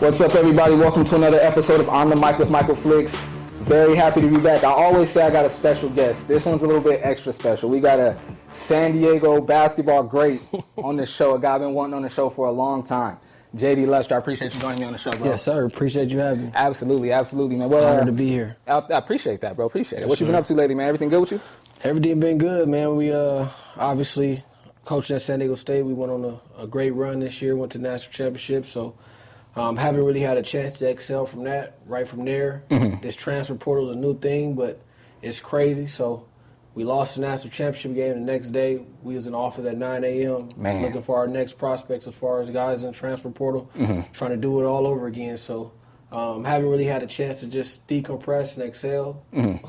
What's up, everybody? Welcome to another episode of On the Mic with Michael Flix. Very happy to be back. I always say I got a special guest. This one's a little bit extra special. We got a San Diego basketball great on the show, a guy I've been wanting on the show for a long time. JayDee Luster, I appreciate you joining me on the show, bro. Yes, sir. Appreciate you having me. Absolutely, man. Well, honored to be here. I appreciate that, bro. Appreciate it. Yes, What you been up to lately, man? Everything good with you? Everything been good, man. We obviously coached at San Diego State. We went on a great run this year, went to national championship, so haven't really had a chance to excel from that. Right from there, This transfer portal is a new thing, but it's crazy. So we lost the national championship game the next day. We was in office at 9 a.m. looking for our next prospects as far as guys in the transfer portal, trying to do it all over again. So haven't really had a chance to just decompress and excel.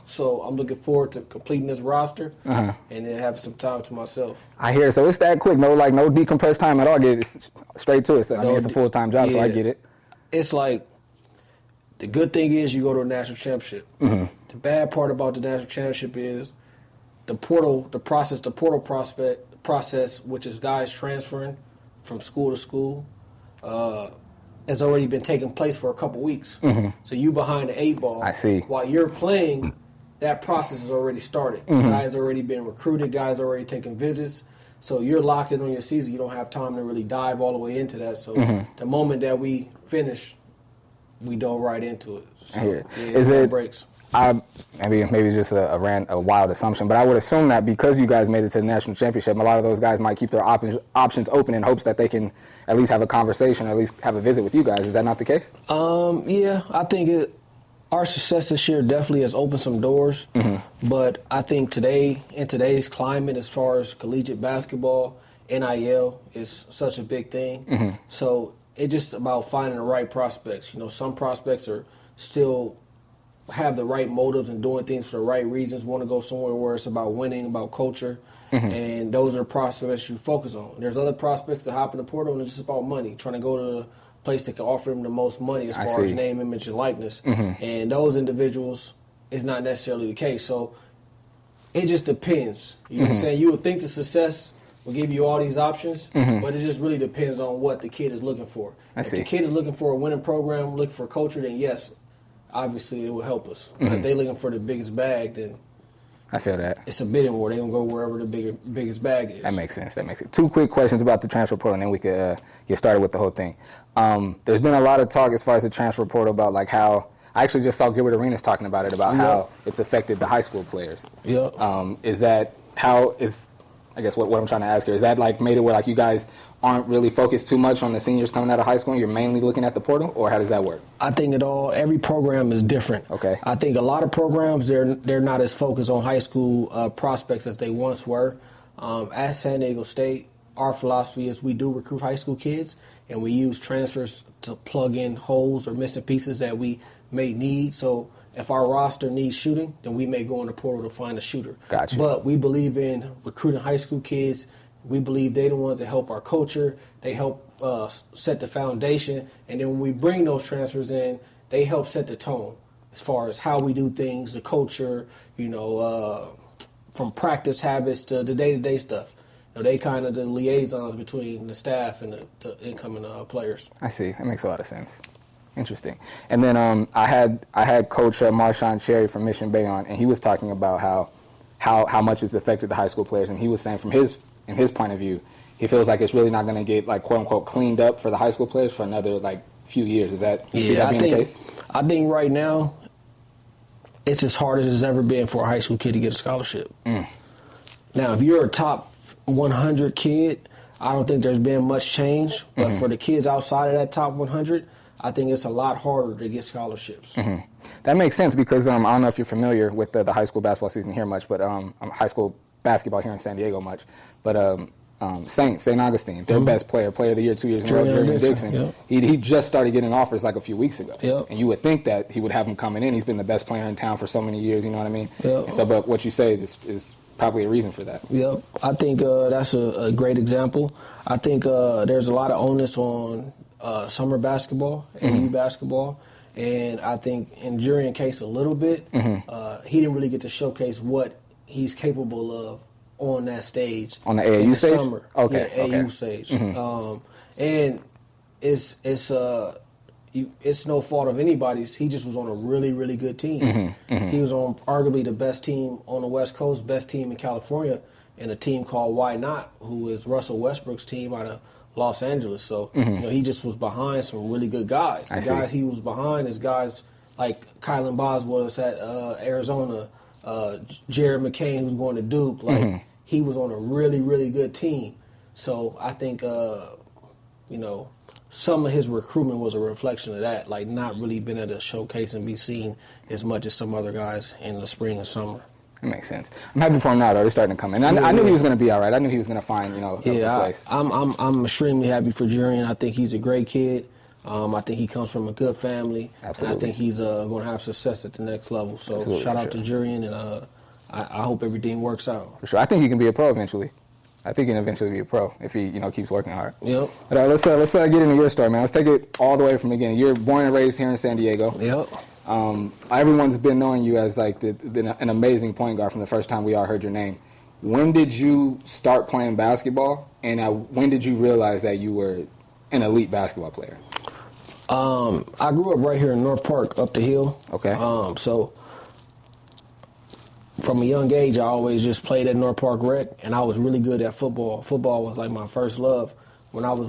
So I'm looking forward to completing this roster and then having some time to myself. I hear it. So it's that quick. No decompressed time at all. Get it straight to it. So, I mean, it's a full-time job, so I get it. It's like the good thing is you go to a national championship. The bad part about the national championship is the portal process, which is guys transferring from school to school, has already been taking place for a couple weeks. So you behind the 8 ball. I see. While you're playing, that process has already started. Guys already been recruited. Guys already taking visits. So you're locked in on your season. You don't have time to really dive all the way into that. So the moment that we finish, we dove right into it. So is it breaks? Maybe just a wild assumption, but I would assume that because you guys made it to the national championship, a lot of those guys might keep their options open in hopes that they can at least have a conversation or at least have a visit with you guys. Is that not the case? Yeah, I think our success this year definitely has opened some doors, but I think in today's climate, as far as collegiate basketball, NIL is such a big thing. So it's just about finding the right prospects. You know, some prospects are still have the right motives and doing things for the right reasons, want to go somewhere where it's about winning, about culture, and those are prospects you focus on. There's other prospects that hop in the portal and it's just about money, trying to go to the place that can offer them the most money as far as name, image, and likeness. And those individuals is not necessarily the case. So it just depends. You know what I'm saying? You would think the success will give you all these options, but it just really depends on what the kid is looking for. If the kid is looking for a winning program, looking for culture, then yes, obviously it will help us. But if they're looking for the biggest bag, then I feel that. It's a bidding war. They're going to go wherever the biggest bag is. That makes sense. 2 quick questions about the transfer portal, and then we could get started with the whole thing. There's been a lot of talk as far as the transfer portal about like how – I actually just saw Gilbert Arenas talking about it, about how it's affected the high school players. Is that how is – I guess what I'm trying to ask here, is that like made it where like you guys aren't really focused too much on the seniors coming out of high school and you're mainly looking at the portal, or how does that work? I think every program is different. Okay. I think a lot of programs, they're not as focused on high school prospects as they once were. At San Diego State, our philosophy is we do recruit high school kids and we use transfers to plug in holes or missing pieces that we may need. So if our roster needs shooting, then we may go in the portal to find a shooter. Gotcha. But we believe in recruiting high school kids. We believe they're the ones that help our culture. They help set the foundation. And then when we bring those transfers in, they help set the tone as far as how we do things, the culture, from practice habits to the day-to-day stuff. They kind of the liaisons between the staff and the incoming players. I see. That makes a lot of sense. Interesting. And then I had Coach Marshawn Cherry from Mission Bay on, and he was talking about how much it's affected the high school players, and he was saying from his point of view, he feels like it's really not going to get like quote unquote cleaned up for the high school players for another like few years. Is that see that being the case? I think right now it's as hard as it's ever been for a high school kid to get a scholarship. Now, if you're a top 100 kid, I don't think there's been much change. But for the kids outside of that top 100, I think it's a lot harder to get scholarships. That makes sense because I don't know if you're familiar with the high school basketball season here much, but high school basketball here in San Diego much. But St. Augustine, their best player of the year 2 years in a row, Julian Dixon, he just started getting offers like a few weeks ago. And you would think that he would have him coming in. He's been the best player in town for so many years, you know what I mean? And so, but what you say is probably a reason for that. I think that's a great example. I think there's a lot of onus on summer basketball, AU basketball, and I think in Julian's case a little bit, he didn't really get to showcase what he's capable of on that stage. On the AAU stage? Summer. Okay. Yeah, AAU stage. And it's it's no fault of anybody's. He just was on a really, really good team. He was on arguably the best team on the West Coast, best team in California, and a team called Why Not, who is Russell Westbrook's team out of Los Angeles. So he just was behind some really good guys. The guys he was behind is guys like Kylan Boswell was at Arizona, Jared McCain who's going to Duke. Like he was on a really, really good team. So I think some of his recruitment was a reflection of that, like not really being able to showcase and be seen as much as some other guys in the spring and summer. That makes sense. I'm happy for him now, though. They're starting to come in. I knew he was going to be all right. I knew he was going to find, a place. I'm extremely happy for Jurian. I think he's a great kid. I think he comes from a good family. Absolutely. And I think he's going to have success at the next level. So Absolutely, shout out to Jurian, and I hope everything works out. For sure. I think he can be a pro eventually. I think he can eventually be a pro if he, keeps working hard. Yep. But let's get into your story, man. Let's take it all the way from the beginning. You're born and raised here in San Diego. Yep. Everyone's been knowing you as like an amazing point guard from the first time we all heard your name. When did you start playing basketball, and when did you realize that you were an elite basketball player? I grew up right here in North Park, up the hill. Okay. So from a young age, I always just played at North Park Rec, and I was really good at football. Football was like my first love. When I was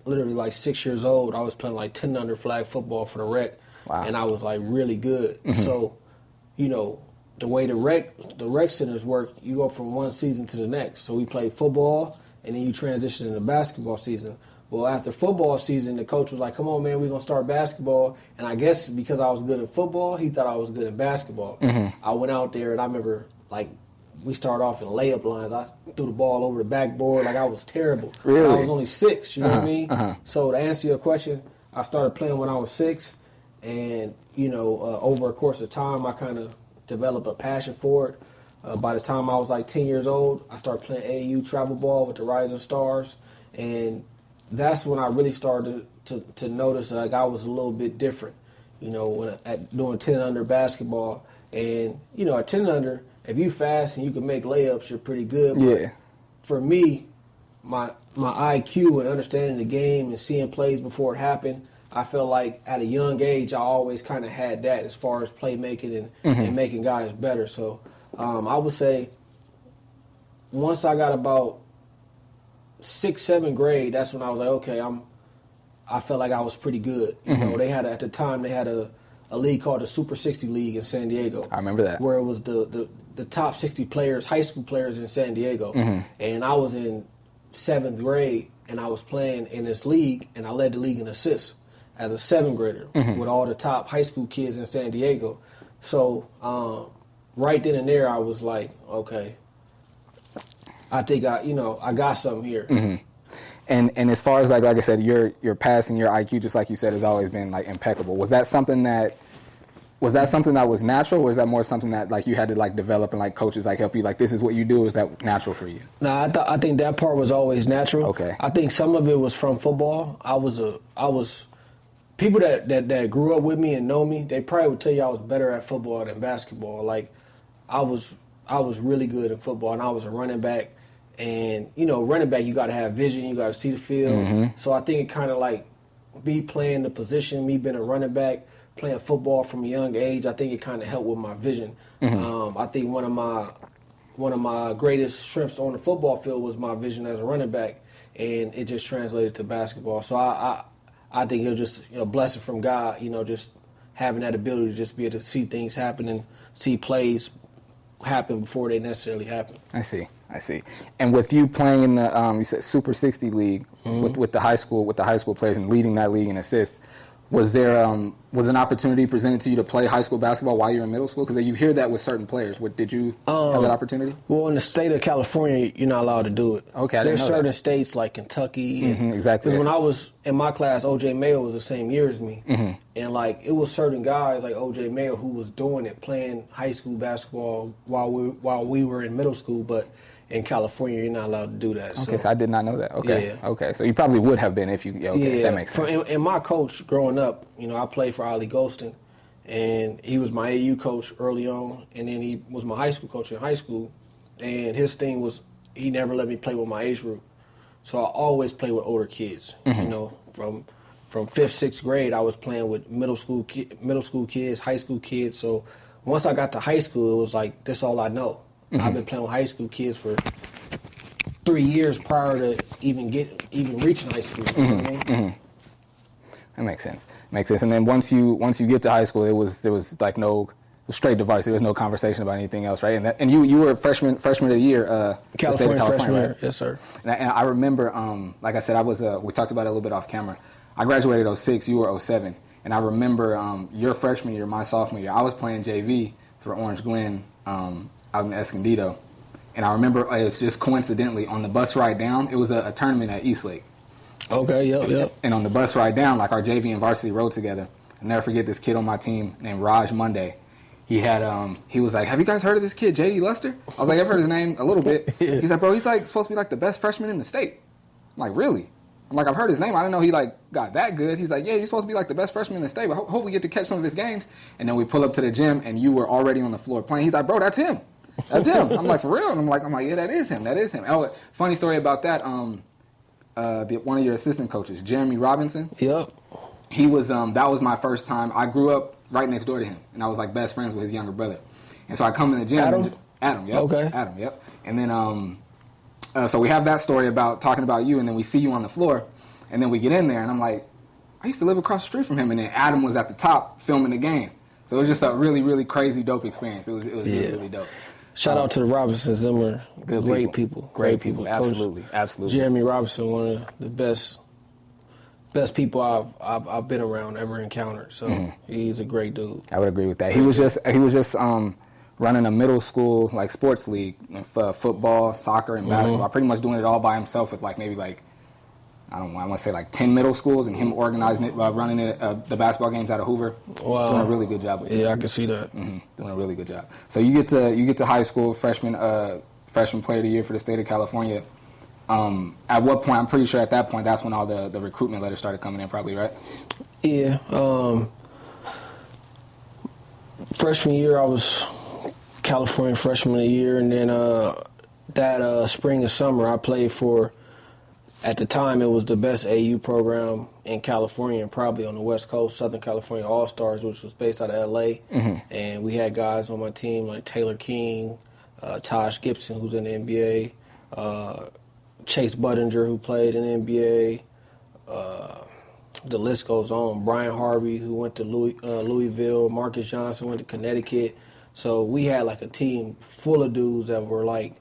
literally 6 years old, I was playing 10 under flag football for the Rec. Wow. And I was really good. So, the way the rec centers work, you go from one season to the next. So we played football, and then you transition into basketball season. Well, after football season, the coach was like, come on, man, we're going to start basketball. And I guess because I was good at football, he thought I was good at basketball. I went out there, and I remember, we started off in layup lines. I threw the ball over the backboard I was terrible. Really? I was only 6, you know what I mean? So to answer your question, I started playing when I was 6. And, over a course of time, I kind of developed a passion for it. By the time I was 10 years old, I started playing AAU travel ball with the Rising Stars. And that's when I really started to notice that I was a little bit different, doing 10 under basketball. And, at 10 under, if you fast and you can make layups, you're pretty good. Yeah. But for me, my IQ and understanding the game and seeing plays before it happened, I feel like at a young age, I always kind of had that as far as playmaking and making guys better. So I would say once I got about 6th, 7th grade, that's when I was like, okay, I felt like I was pretty good. At the time they had a league called the Super 60 League in San Diego. I remember that. Where it was the top 60 players, high school players in San Diego. And I was in 7th grade, and I was playing in this league, and I led the league in assists as a 7th grader with all the top high school kids in San Diego. So right then and there, I was like, okay, I think I got something here. And as far as like I said, your passing, your IQ, just like you said, has always been impeccable. Was that something that was natural, or is that more something that you had to develop and coaches help you this is what you do? Or is that natural for you? No, I think that part was always natural. Okay. I think some of it was from football. I was people that grew up with me and know me, they probably would tell you I was better at football than basketball. I was really good at football, and I was a running back. And, running back, you got to have vision. You got to see the field. So I think it kind of me playing the position, me being a running back, playing football from a young age, I think it kind of helped with my vision. I think one of my greatest strengths on the football field was my vision as a running back, and it just translated to basketball. So I think it was just a blessing from God, just having that ability to just be able to see things happen and see plays happen before they necessarily happen. I see. And with you playing in the you said Super 60 League with the high school players and leading that league in assists, was there was an opportunity presented to you to play high school basketball while you're in middle school? Because you hear that with certain players. Did you have that opportunity? Well, in the state of California, you're not allowed to do it. Okay, I didn't know There's certain that. states like Kentucky. Exactly. Because when I was in my class, O.J. Mayo was the same year as me. And it was certain guys like O.J. Mayo who was doing it, playing high school basketball while we were in middle school. But in California, you're not allowed to do that. Okay, so I did not know that. Okay. Yeah. Okay, so you probably would have been if you. Okay, that makes sense. And my coach growing up, I played for Ollie Golston, and he was my AU coach early on, and then he was my high school coach in high school. And his thing was he never let me play with my age group, so I always play with older kids. From from 5th, 6th grade, I was playing with middle school kids, high school kids. So once I got to high school, it was like, that's all I know. I've been playing with high school kids for 3 years prior to even reaching high school. You know what I mean? That makes sense. And then once you get to high school, there was like no straight device. There was no conversation about anything else, right? And you were a freshman of the year, California freshman right? year. Yes, sir. And I remember, like I said, we talked about it a little bit off camera. I graduated 06, you were 07. And I remember your freshman year, my sophomore year, I was playing JV for Orange Glen out in Escondido. And I remember it's just coincidentally on the bus ride down, it was a tournament at Eastlake. Okay, yep. And on the bus ride down, like our JV and varsity rode together. I'll never forget this kid on my team named Raj Monday. He was like, have you guys heard of this kid, JayDee Luster? I was like, I've heard his name a little bit. He's like, bro, he's like supposed to be like the best freshman in the state. I'm like, really? I'm like, I've heard his name. I didn't know he like got that good. He's like, yeah, you're supposed to be like the best freshman in the state, but hope we get to catch some of his games. And then we pull up to the gym and you were already on the floor playing. He's like, bro, that's him. That's him. I'm like, for real? And I'm like, yeah, that is him. Oh, funny story about that. One of your assistant coaches, Jeremy Robinson. Yep. He was that was my first time. I grew up right next door to him, and I was like best friends with his younger brother. And so I come in the gym and just Adam, yep. Okay. Adam, yep. And then so we have that story about talking about you, and then we see you on the floor, and then we get in there, and I'm like, I used to live across the street from him, and then Adam was at the top filming the game. So it was just a really, really crazy, dope experience. It was really, really dope. Shout out to the Robinsons. Them are great people. Great people. Absolutely. Jeremy Robinson, one of the best people I've been around, ever encountered. So he's a great dude. I would agree with that. He was just running a middle school like sports league for football, soccer, and basketball. Pretty much doing it all by himself with maybe I want to say 10 middle schools, and him organizing it, running it, the basketball games out of Hoover. Wow. Doing a really good job with it. Yeah, I can see that. Doing a really good job. So you get to high school, freshman player of the year for the state of California. At what point, I'm pretty sure at that point, that's when all the recruitment letters started coming in, probably, right? Yeah. Freshman year, I was California freshman of the year, and then that spring and summer, I played for, at the time, it was the best AU program in California and probably on the West Coast, Southern California All-Stars, which was based out of L.A. And we had guys on my team like Taylor King, Taj Gibson, who's in the NBA, Chase Budinger, who played in the NBA. The list goes on. Brian Harvey, who went to Louisville. Marcus Johnson went to Connecticut. So we had a team full of dudes that were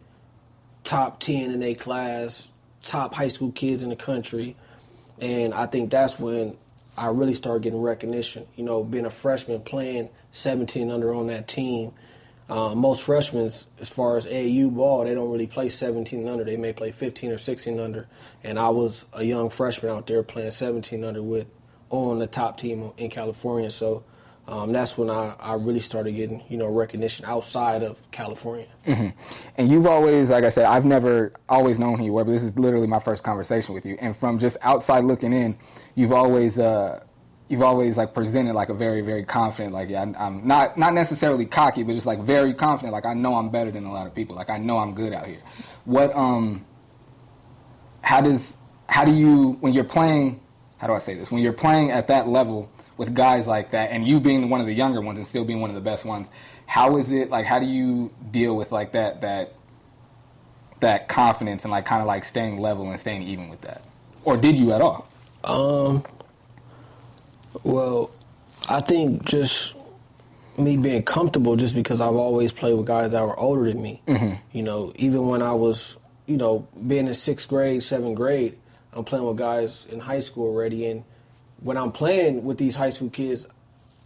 top 10 in their class, top high school kids in the country. And I think that's when I really started getting recognition. Being a freshman, playing 17 under on that team. Most freshmen, as far as AAU ball, they don't really play 17 under. They may play 15 or 16 under. And I was a young freshman out there playing 17 under on the top team in California. So that's when I really started getting, recognition outside of California. And you've always, like I said, I've never always known who you were, but this is literally my first conversation with you. And from just outside looking in, you've always presented a very, very confident, I'm not necessarily cocky, but just very confident, I know I'm better than a lot of people, I know I'm good out here. What, how do you, when you're playing, how do I say this? When you're playing at that level with guys like that, and you being one of the younger ones and still being one of the best ones, how is it, how do you deal with that confidence and staying level and staying even with that? Or did you at all? Well, I think just me being comfortable, just because I've always played with guys that were older than me. Even when I was, being in 6th grade, 7th grade, I'm playing with guys in high school already. And when I'm playing with these high school kids,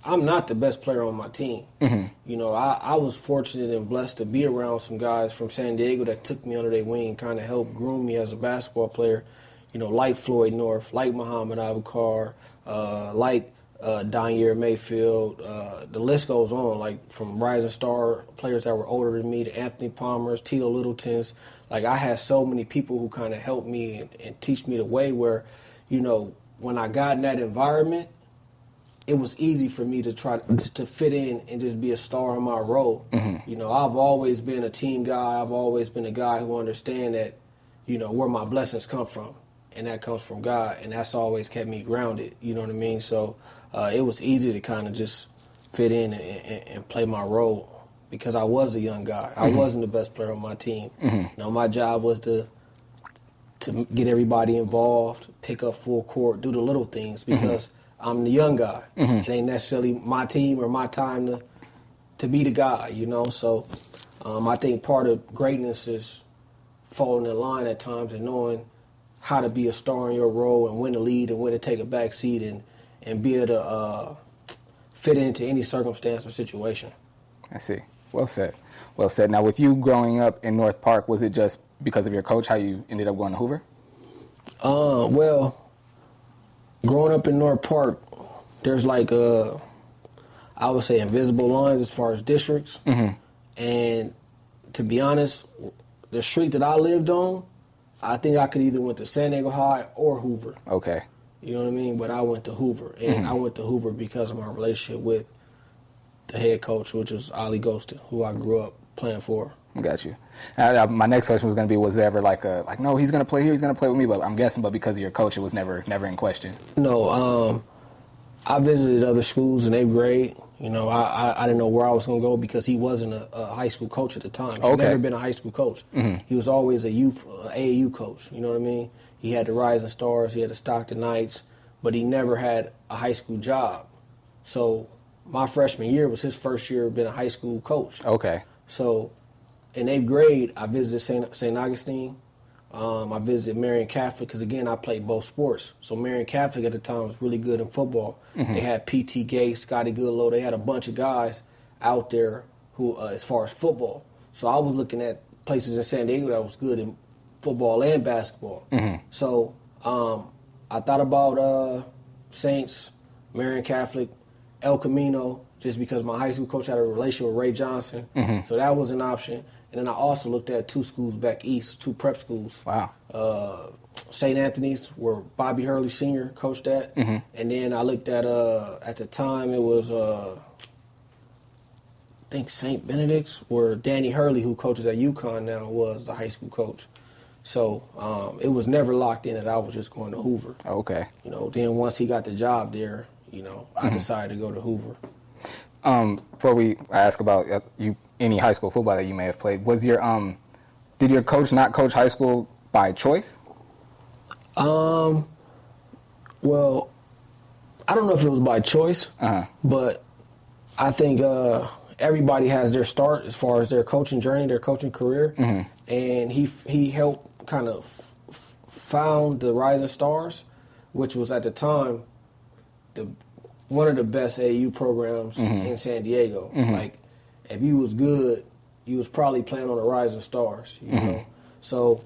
I'm not the best player on my team. I was fortunate and blessed to be around some guys from San Diego that took me under their wing, kind of helped groom me as a basketball player, like Floyd North, like Muhammad Abukar, like Donier Mayfield. The list goes on, from rising star players that were older than me to Anthony Palmers, Tito Littletons. I had so many people who kind of helped me and teach me the way where, when I got in that environment, it was easy for me to try to fit in and just be a star in my role. I've always been a team guy. I've always been a guy who understands that, where my blessings come from. and that comes from God, and that's always kept me grounded. You know what I mean? So it was easy to kind of just fit in and play my role because I was a young guy. I wasn't the best player on my team. You know, my job was to get everybody involved, pick up full court, do the little things because I'm the young guy. It ain't necessarily my team or my time to be the guy, you know. So I think part of greatness is falling in line at times and knowing how to be a star in your role and when to lead and when to take a back seat and be able to fit into any circumstance or situation. I see. Well said. Well said. Now, with you growing up in North Park, was it just because of your coach how you ended up going to Hoover? Well, growing up in North Park, there's like I would say invisible lines as far as districts. And to be honest, the street that I lived on, I think I could either went to San Diego High or Hoover. Okay. You know what I mean? But I went to Hoover, and I went to Hoover because of my relationship with the head coach, which was Ali Ghostin, who I grew up playing for. Got you. My next question was going to be, was there ever like no, he's going to play here, he's going to play with me, but I'm guessing, but because of your coach, it was never in question. No, I visited other schools in 8th grade. You know, I didn't know where I was going to go because he wasn't a high school coach at the time. He'd never been a high school coach. He was always a youth AAU coach. You know what I mean? He had the Rising Stars, he had the Stockton Knights, but he never had a high school job. So my freshman year was his first year being a high school coach. Okay. So in 8th grade, I visited St. Augustine. I visited Marion Catholic because, again, I played both sports. So Marion Catholic at the time was really good in football. They had P.T. Gay, Scotty Goodlow. They had a bunch of guys out there who, as far as football. So I was looking at places in San Diego that was good in football and basketball. So I thought about Saints, Marion Catholic, El Camino, just because my high school coach had a relationship with Ray Johnson. So that was an option. And then I also looked at 2 schools back east, 2 prep schools. Wow. St. Anthony's, where Bobby Hurley Sr. coached at. And then I looked at the time, it was, I think St. Benedict's, where Danny Hurley, who coaches at UConn now, was the high school coach. So it was never locked in that I was just going to Hoover. Okay. You know, then once he got the job there, you know, I decided to go to Hoover. Before we ask about any high school football that you may have played, was your did your coach not coach high school by choice? Well, I don't know if it was by choice, but I think everybody has their start as far as their coaching journey, their coaching career, and he helped kind of found the Rising Stars, which was at the time one of the best AAU programs in San Diego. Like, if you was good, you was probably playing on the Rising Stars, you know? So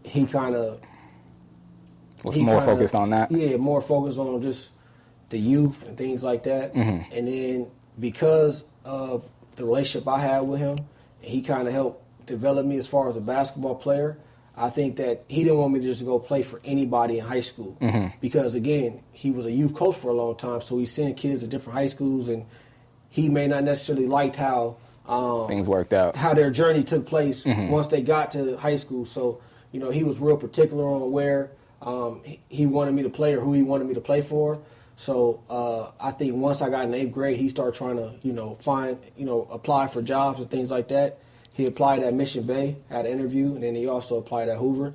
he kind of... Was more focused on that? Yeah, more focused on just the youth and things like that. And then because of the relationship I had with him, he kind of helped develop me as far as a basketball player. I think that he didn't want me to just go play for anybody in high school because, again, he was a youth coach for a long time, so he's seeing kids at different high schools, and he may not necessarily liked how things worked out, how their journey took place once they got to high school. So, you know, he was real particular on where he wanted me to play or who he wanted me to play for. So I think once I got in 8th grade, he started trying to, you know, apply for jobs and things like that. He applied at Mission Bay, had an interview, and then he also applied at Hoover.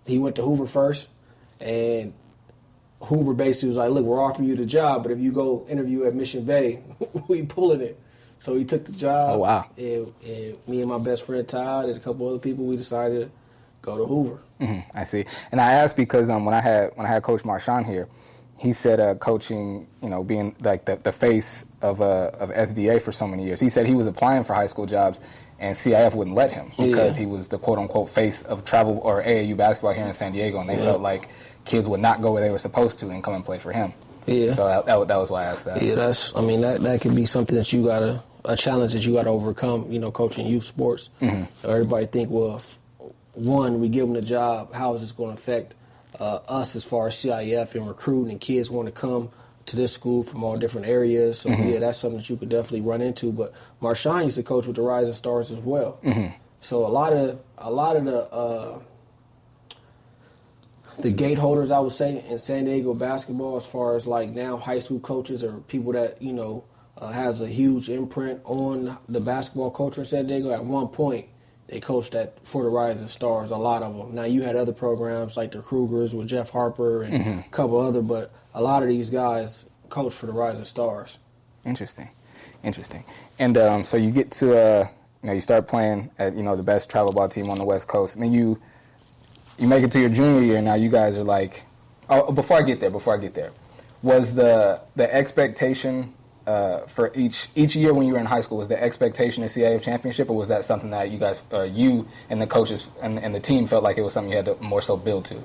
He went to Hoover first, and Hoover basically was like, look, we're offering you the job, but if you go interview at Mission Bay, we pulling it. So he took the job. Oh, wow. And me and my best friend Todd and a couple other people, we decided to go to Hoover. I see. And I asked because when I had Coach Marshawn here, he said coaching, you know, being like the face of SDA for so many years. He said he was applying for high school jobs, and CIF wouldn't let him because he was the quote-unquote face of travel or AAU basketball here in San Diego, and they felt like kids would not go where they were supposed to and come and play for him. Yeah. So that was why I asked that. Yeah, that could be something that you gotta, a challenge that you gotta overcome, you know, coaching youth sports. Everybody think, well, if we give them the job, how is this going to affect us as far as CIF and recruiting, and kids want to come to this school from all different areas. So yeah, that's something that you could definitely run into. But Marshawn used to coach with the Rising Stars as well. So a lot of the the gate holders, I would say, in San Diego basketball, as far as like now high school coaches or people that, has a huge imprint on the basketball culture in San Diego. At one point, they coached for the Rising Stars, a lot of them. Now, you had other programs like the Krugers with Jeff Harper and a couple other, but a lot of these guys coach for the Rising Stars. Interesting. And so you get to, you start playing at, the best travel ball team on the West Coast. And then you make it to your junior year. Now you guys are like, before I get there, was the expectation for each year when you were in high school, was the expectation a CIF championship, or was that something that you guys, you and the coaches and the team felt like it was something you had to more so build to?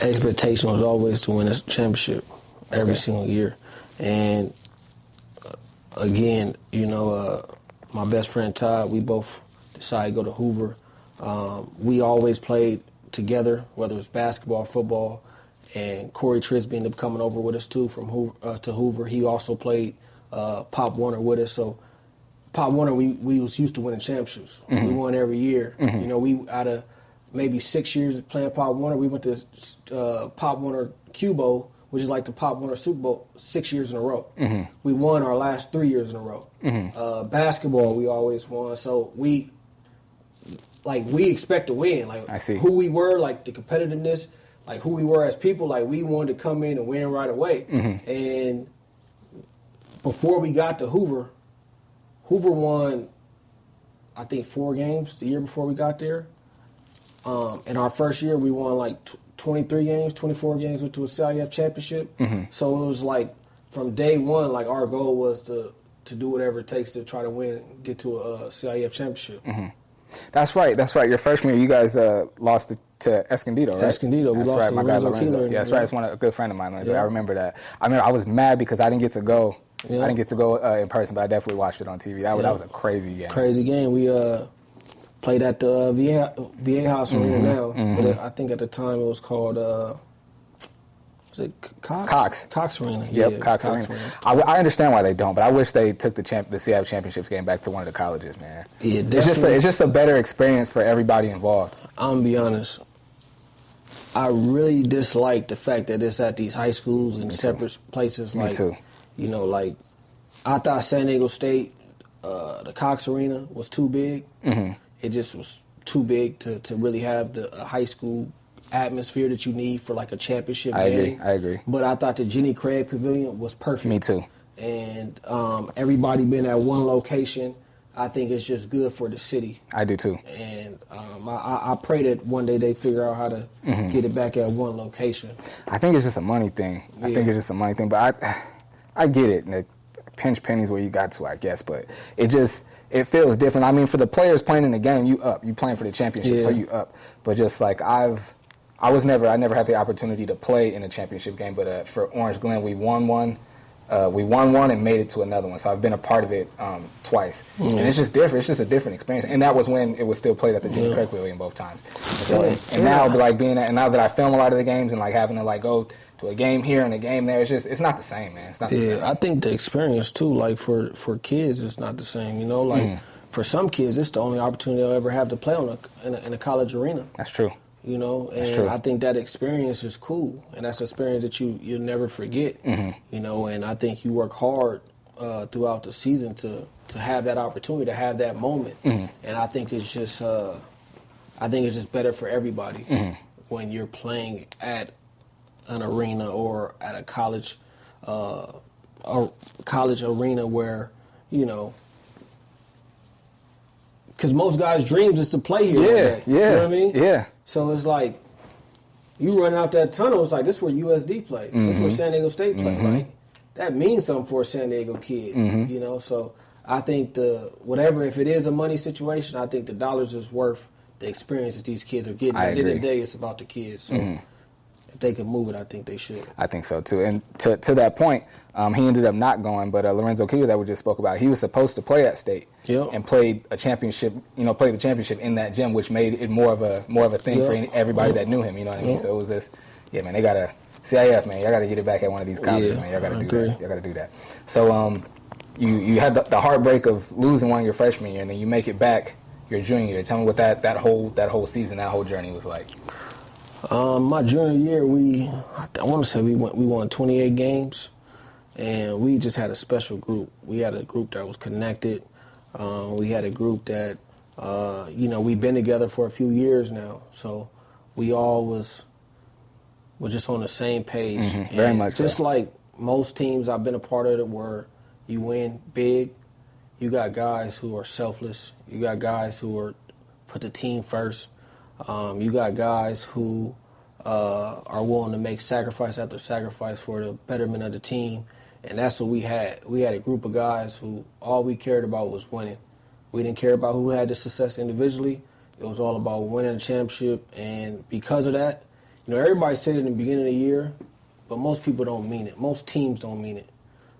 Expectation was always to win a championship every single year. And again, my best friend Todd, we both decided to go to Hoover. We always played together, whether it was basketball, football, and Corey Trisby ended up coming over with us too from Hoover, to Hoover. He also played Pop Warner with us. So Pop Warner, we was used to winning championships. We won every year. We out of maybe 6 years playing Pop Warner, we went to Pop Warner Cubo, which is like the Pop Warner Super Bowl, 6 years in a row. We won our last 3 years in a row. Basketball, we always won. So we expect to win. Like, I see. Who we were, like the competitiveness, like who we were as people, like we wanted to come in and win right away. And before we got to Hoover won, I think, 4 games the year before we got there. In our first year, we won like 23 games, 24 games, went to a CIF championship. So it was like from day one, like our goal was to do whatever it takes to try to win, get to a CIF championship. That's right. Your freshman year, you guys lost to Escondido, right? Escondido. We lost to Lorenzo. Yeah, that's right. It's a good friend of mine, Lorenzo. Yeah. I remember that. I was mad because I didn't get to go. Yeah. I didn't get to go in person, but I definitely watched it on TV. That was a crazy game. Crazy game. We played at the VA House Arena now, but I think at the time it was called. Was it Cox? Cox Arena. Yep, yeah, Cox Arena. I understand why they don't, but I wish they took the CIF Championships game back to one of the colleges, man. Yeah, it's just a better experience for everybody involved. I'm gonna be honest. I really dislike the fact that it's at these high schools and separate places. Me too. Like I thought San Diego State, the Cox Arena was too big. It just was too big to really have the high school atmosphere that you need for like a championship game. I agree. But I thought the Jenny Craig Pavilion was perfect. Me too. And everybody been at one location. I think it's just good for the city. I do too. And I pray that one day they figure out how to get it back at one location. I think it's just a money thing. But I get it. And pinch pennies where you got to, I guess. But it feels different. I mean, for the players playing in the game, you up. You playing for the championship, so you up. But just like I never had the opportunity to play in a championship game. But for Orange Glen, we won one. We won one and made it to another one. So I've been a part of it twice. And it's just different. It's just a different experience. And that was when it was still played at the Jenny Craig Pavilion both times. And now like and now that I film a lot of the games and like having to like go to a game here and a game there, it's not the same, man. It's not the same. I think the experience too, like for kids, it's not the same. You know, like for some kids, it's the only opportunity they'll ever have to play in a college arena. That's true. You know, and I think that experience is cool, and that's an experience that you'll never forget. You know, and I think you work hard throughout the season to have that opportunity, to have that moment. And I think it's just better for everybody when you're playing at an arena or at a college arena where, you know, because most guys' dreams is to play here. You know what I mean? Yeah. So it's like, you running out that tunnel, it's like, this is where USD play. This is where San Diego State play, right? That means something for a San Diego kid, you know? So I think if it is a money situation, I think the dollars is worth the experience that these kids are getting. At the end of the day, it's about the kids. So if they can move it, I think they should. I think so, too. And to that point, he ended up not going, but Lorenzo Keeler that we just spoke about, he was supposed to play at State and played a championship, played the championship in that gym, which made it more of a thing for everybody that knew him, you know what I mean? So it was just, man, they got to, CIF, man, y'all got to get it back at one of these colleges, man. Y'all got to do that. Y'all got to do that. So you had the heartbreak of losing one your freshman year, and then you make it back your junior year. Tell me what that whole season, that whole journey was like. My junior year, I want to say we won 28 games, and we just had a special group. We had a group that was connected. We had a group that, we've been together for a few years now, so we all was just on the same page. Very much just so. like most teams I've been a part of, it where you win big, you got guys who are selfless. You got guys who are put the team first. You got guys who are willing to make sacrifice after sacrifice for the betterment of the team. And that's what we had. We had a group of guys who all we cared about was winning. We didn't care about who had the success individually. It was all about winning a championship. And because of that, everybody said it in the beginning of the year, but most people don't mean it. Most teams don't mean it.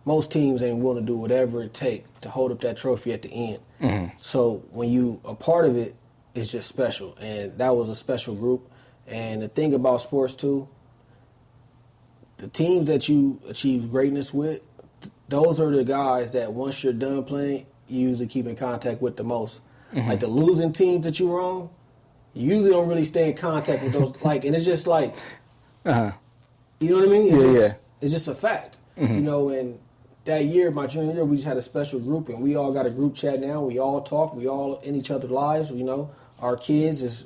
Most teams ain't willing to do whatever it takes to hold up that trophy at the end. So when you a part of it, it's just special. And that was a special group. And the thing about sports, too, the teams that you achieve greatness with, those are the guys that once you're done playing, you usually keep in contact with the most. Like the losing teams that you were on, you usually don't really stay in contact with those. And it's just like, you know what I mean? It's just a fact. And that year, my junior year, we just had a special group, and we all got a group chat now. We all talk. We all in each other's lives. Our kids is,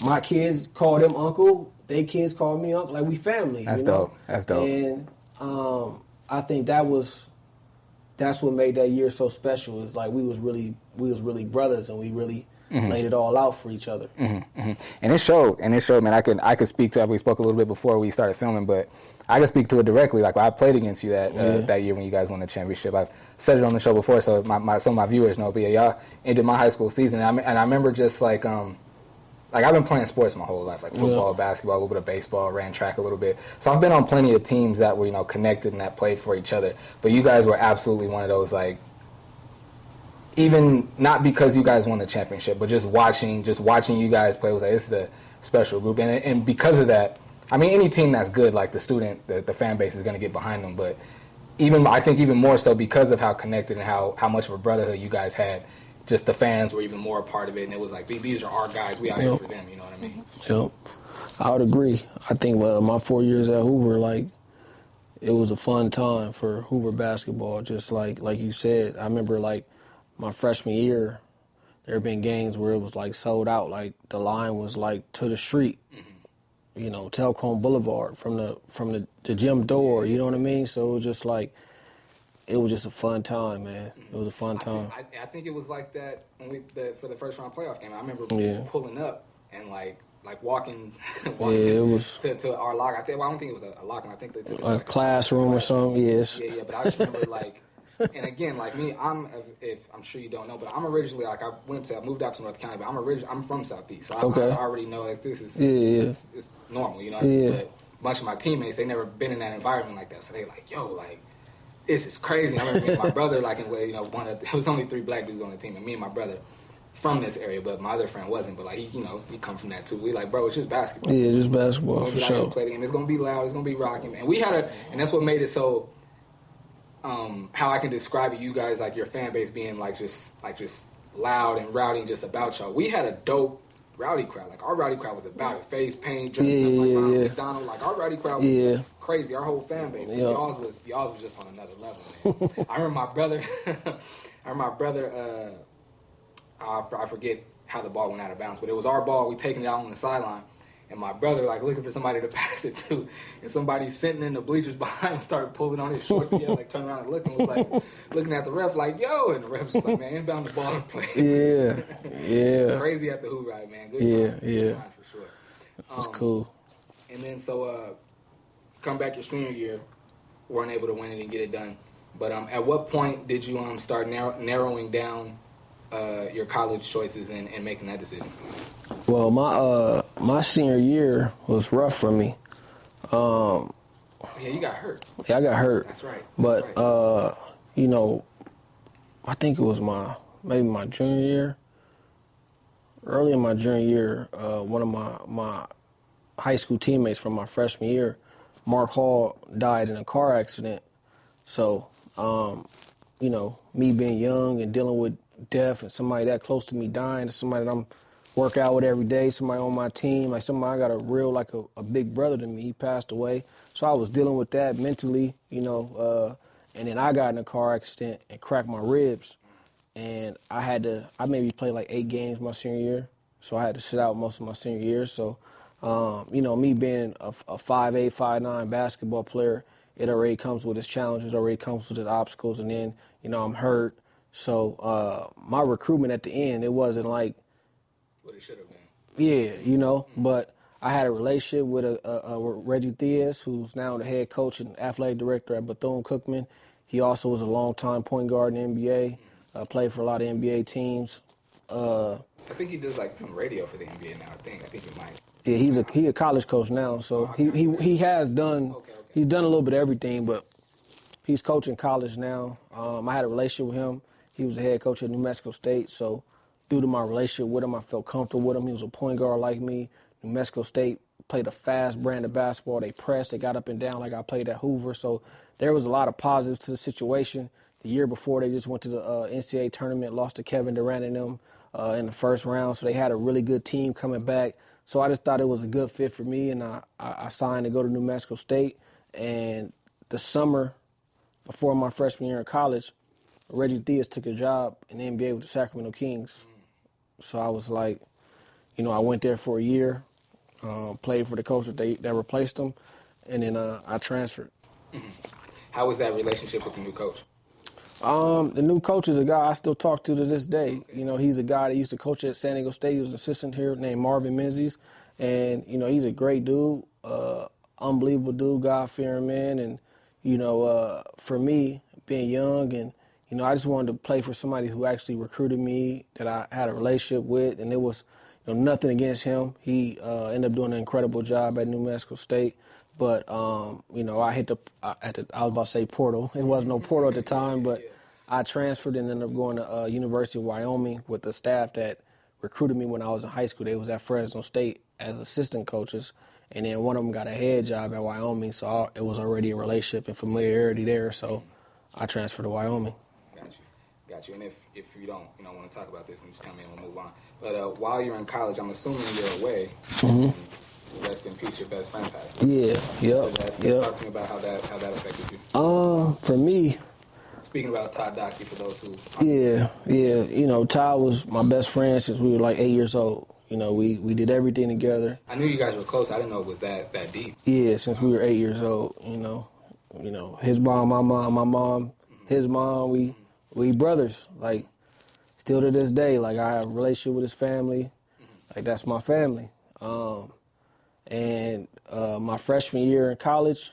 my kids call them uncle. They kids call me uncle. Like, we family. That's dope. That's dope. And I think that's what made that year so special. Is like we was really brothers, and we really laid it all out for each other. And it showed, man. I could speak to it. We spoke a little bit before we started filming, but I could speak to it directly. Like, I played against you that year when you guys won the championship. I've said it on the show before, so some of my viewers know. But yeah, y'all ended my high school season, and I remember just like I've been playing sports my whole life, like football, basketball, a little bit of baseball, ran track a little bit. So I've been on plenty of teams that were, connected and that played for each other. But you guys were absolutely one of those, like, even not because you guys won the championship, but just watching you guys play was like, this is a special group. And because of that, I mean, any team that's good, like the fan base is going to get behind them. But I think even more so because of how connected and how much of a brotherhood you guys had, just the fans were even more a part of it. And it was like, these are our guys. We out here for them. You know what I mean? Yep. I would agree. I think my 4 years at Hoover, it was a fun time for Hoover basketball. Just like you said, I remember my freshman year, there have been games where it was sold out. Like the line was to the street, Telcom Boulevard from the gym door. You know what I mean? So it was just it was just a fun time, man. It was a fun time. I think it was like that when for the first round playoff game. I remember pulling up and walking it was to our locker. I don't think it was a locker. I think they took us a classroom or something. Yes. Yeah. But I just remember and again, me, I'm sure you don't know, but I'm originally I moved out to North County, but I'm from Southeast, so I already know this is it's normal, you know. But a bunch of my teammates, they never been in that environment like that, so they this is crazy. I remember me and my brother, it was only 3 black dudes on the team, and me and my brother from this area, but my other friend wasn't. But he come from that too. We bro, it's just basketball. Yeah, just basketball for sure. Play the game. It's gonna be loud. It's gonna be rocking, and and that's what made it so. How I can describe it, you guys, your fan base being just loud and rowdy and just about y'all. We had a dope rowdy crowd. Our rowdy crowd was about it. Face paint, dressing up like Ronald McDonald. Our rowdy crowd was crazy. Our whole fan base. Y'all was just on another level, man. I remember my brother. I forget how the ball went out of bounds, but it was our ball. We taking it out on the sideline. And my brother, looking for somebody to pass it to, and somebody sitting in the bleachers behind him started pulling on his shorts again, turned around and looking at the ref, yo, and the ref was like, man, inbound the ball and play. Yeah. It's crazy at the Hoover, right, man. Good time for sure. That's cool. And then come back your senior year, weren't able to win it and get it done. But at what point did you start narrowing down your college choices and making that decision? Well, my senior year was rough for me. Yeah, you got hurt. Yeah, I got hurt. That's right. But I think it was maybe my junior year. Early in my junior year, one of my high school teammates from my freshman year, Mark Hall, died in a car accident. So, me being young and dealing with death and somebody that close to me dying, somebody that I'm work out with every day, somebody on my team, like somebody I got a real, like a big brother to me. He passed away. So I was dealing with that mentally, and then I got in a car accident and cracked my ribs. And I maybe played like 8 games my senior year. So I had to sit out most of my senior year. So, me being a 5'8", 5'9" basketball player, it already comes with its challenges, already comes with its obstacles. And then, I'm hurt. So my recruitment at the end, it wasn't like What it should have been. yeah, but I had a relationship with a Reggie Diaz, who's now the head coach and athletic director at Bethune-Cookman. He also was a longtime point guard in the NBA, played for a lot of NBA teams. I think he does like some radio for the NBA now. I think he might. Yeah, he a college coach now, so he has done he's done a little bit of everything, but he's coaching college now. I had a relationship with him. He was the head coach at New Mexico State, so due to my relationship with him, I felt comfortable with him. He was a point guard like me. New Mexico State played a fast brand of basketball. They pressed, they got up and down like I played at Hoover, so there was a lot of positives to the situation. The year before, they just went to the NCAA tournament, lost to Kevin Durant and them in the first round, so they had a really good team coming back. So I just thought it was a good fit for me, and I signed to go to New Mexico State. And the summer before my freshman year in college, Reggie Diaz took a job in the NBA with the Sacramento Kings. So I was like, I went there for a year, played for the coach that replaced him, and then I transferred. How was that relationship with the new coach? The new coach is a guy I still talk to this day. He's a guy that used to coach at San Diego State. He was an assistant here named Marvin Menzies. And, he's a great dude, unbelievable dude, God-fearing man. And, for me, being young and, I just wanted to play for somebody who actually recruited me, that I had a relationship with. And it was, nothing against him. He ended up doing an incredible job at New Mexico State. But, I hit I was about to say portal. It wasn't no portal at the time, but I transferred and ended up going to University of Wyoming with the staff that recruited me when I was in high school. They was at Fresno State as assistant coaches. And then one of them got a head job at Wyoming, so it was already a relationship and familiarity there. So I transferred to Wyoming. Got you. And if you don't want to talk about this, then just tell me and we'll move on. But while you're in college, I'm assuming you're away. Mm-hmm. Rest in peace, your best friend passed away. Yep. Talk to me about how that affected you. For me. Speaking about Todd Doxey, for those who. Yeah. Todd was my best friend since we were like 8 years old. We did everything together. I knew you guys were close. I didn't know it was that deep. Yeah, since we were 8 years old. His mom, my mom, his mom. We brothers. Like, still to this day, like I have a relationship with his family. Like that's my family. And my freshman year in college,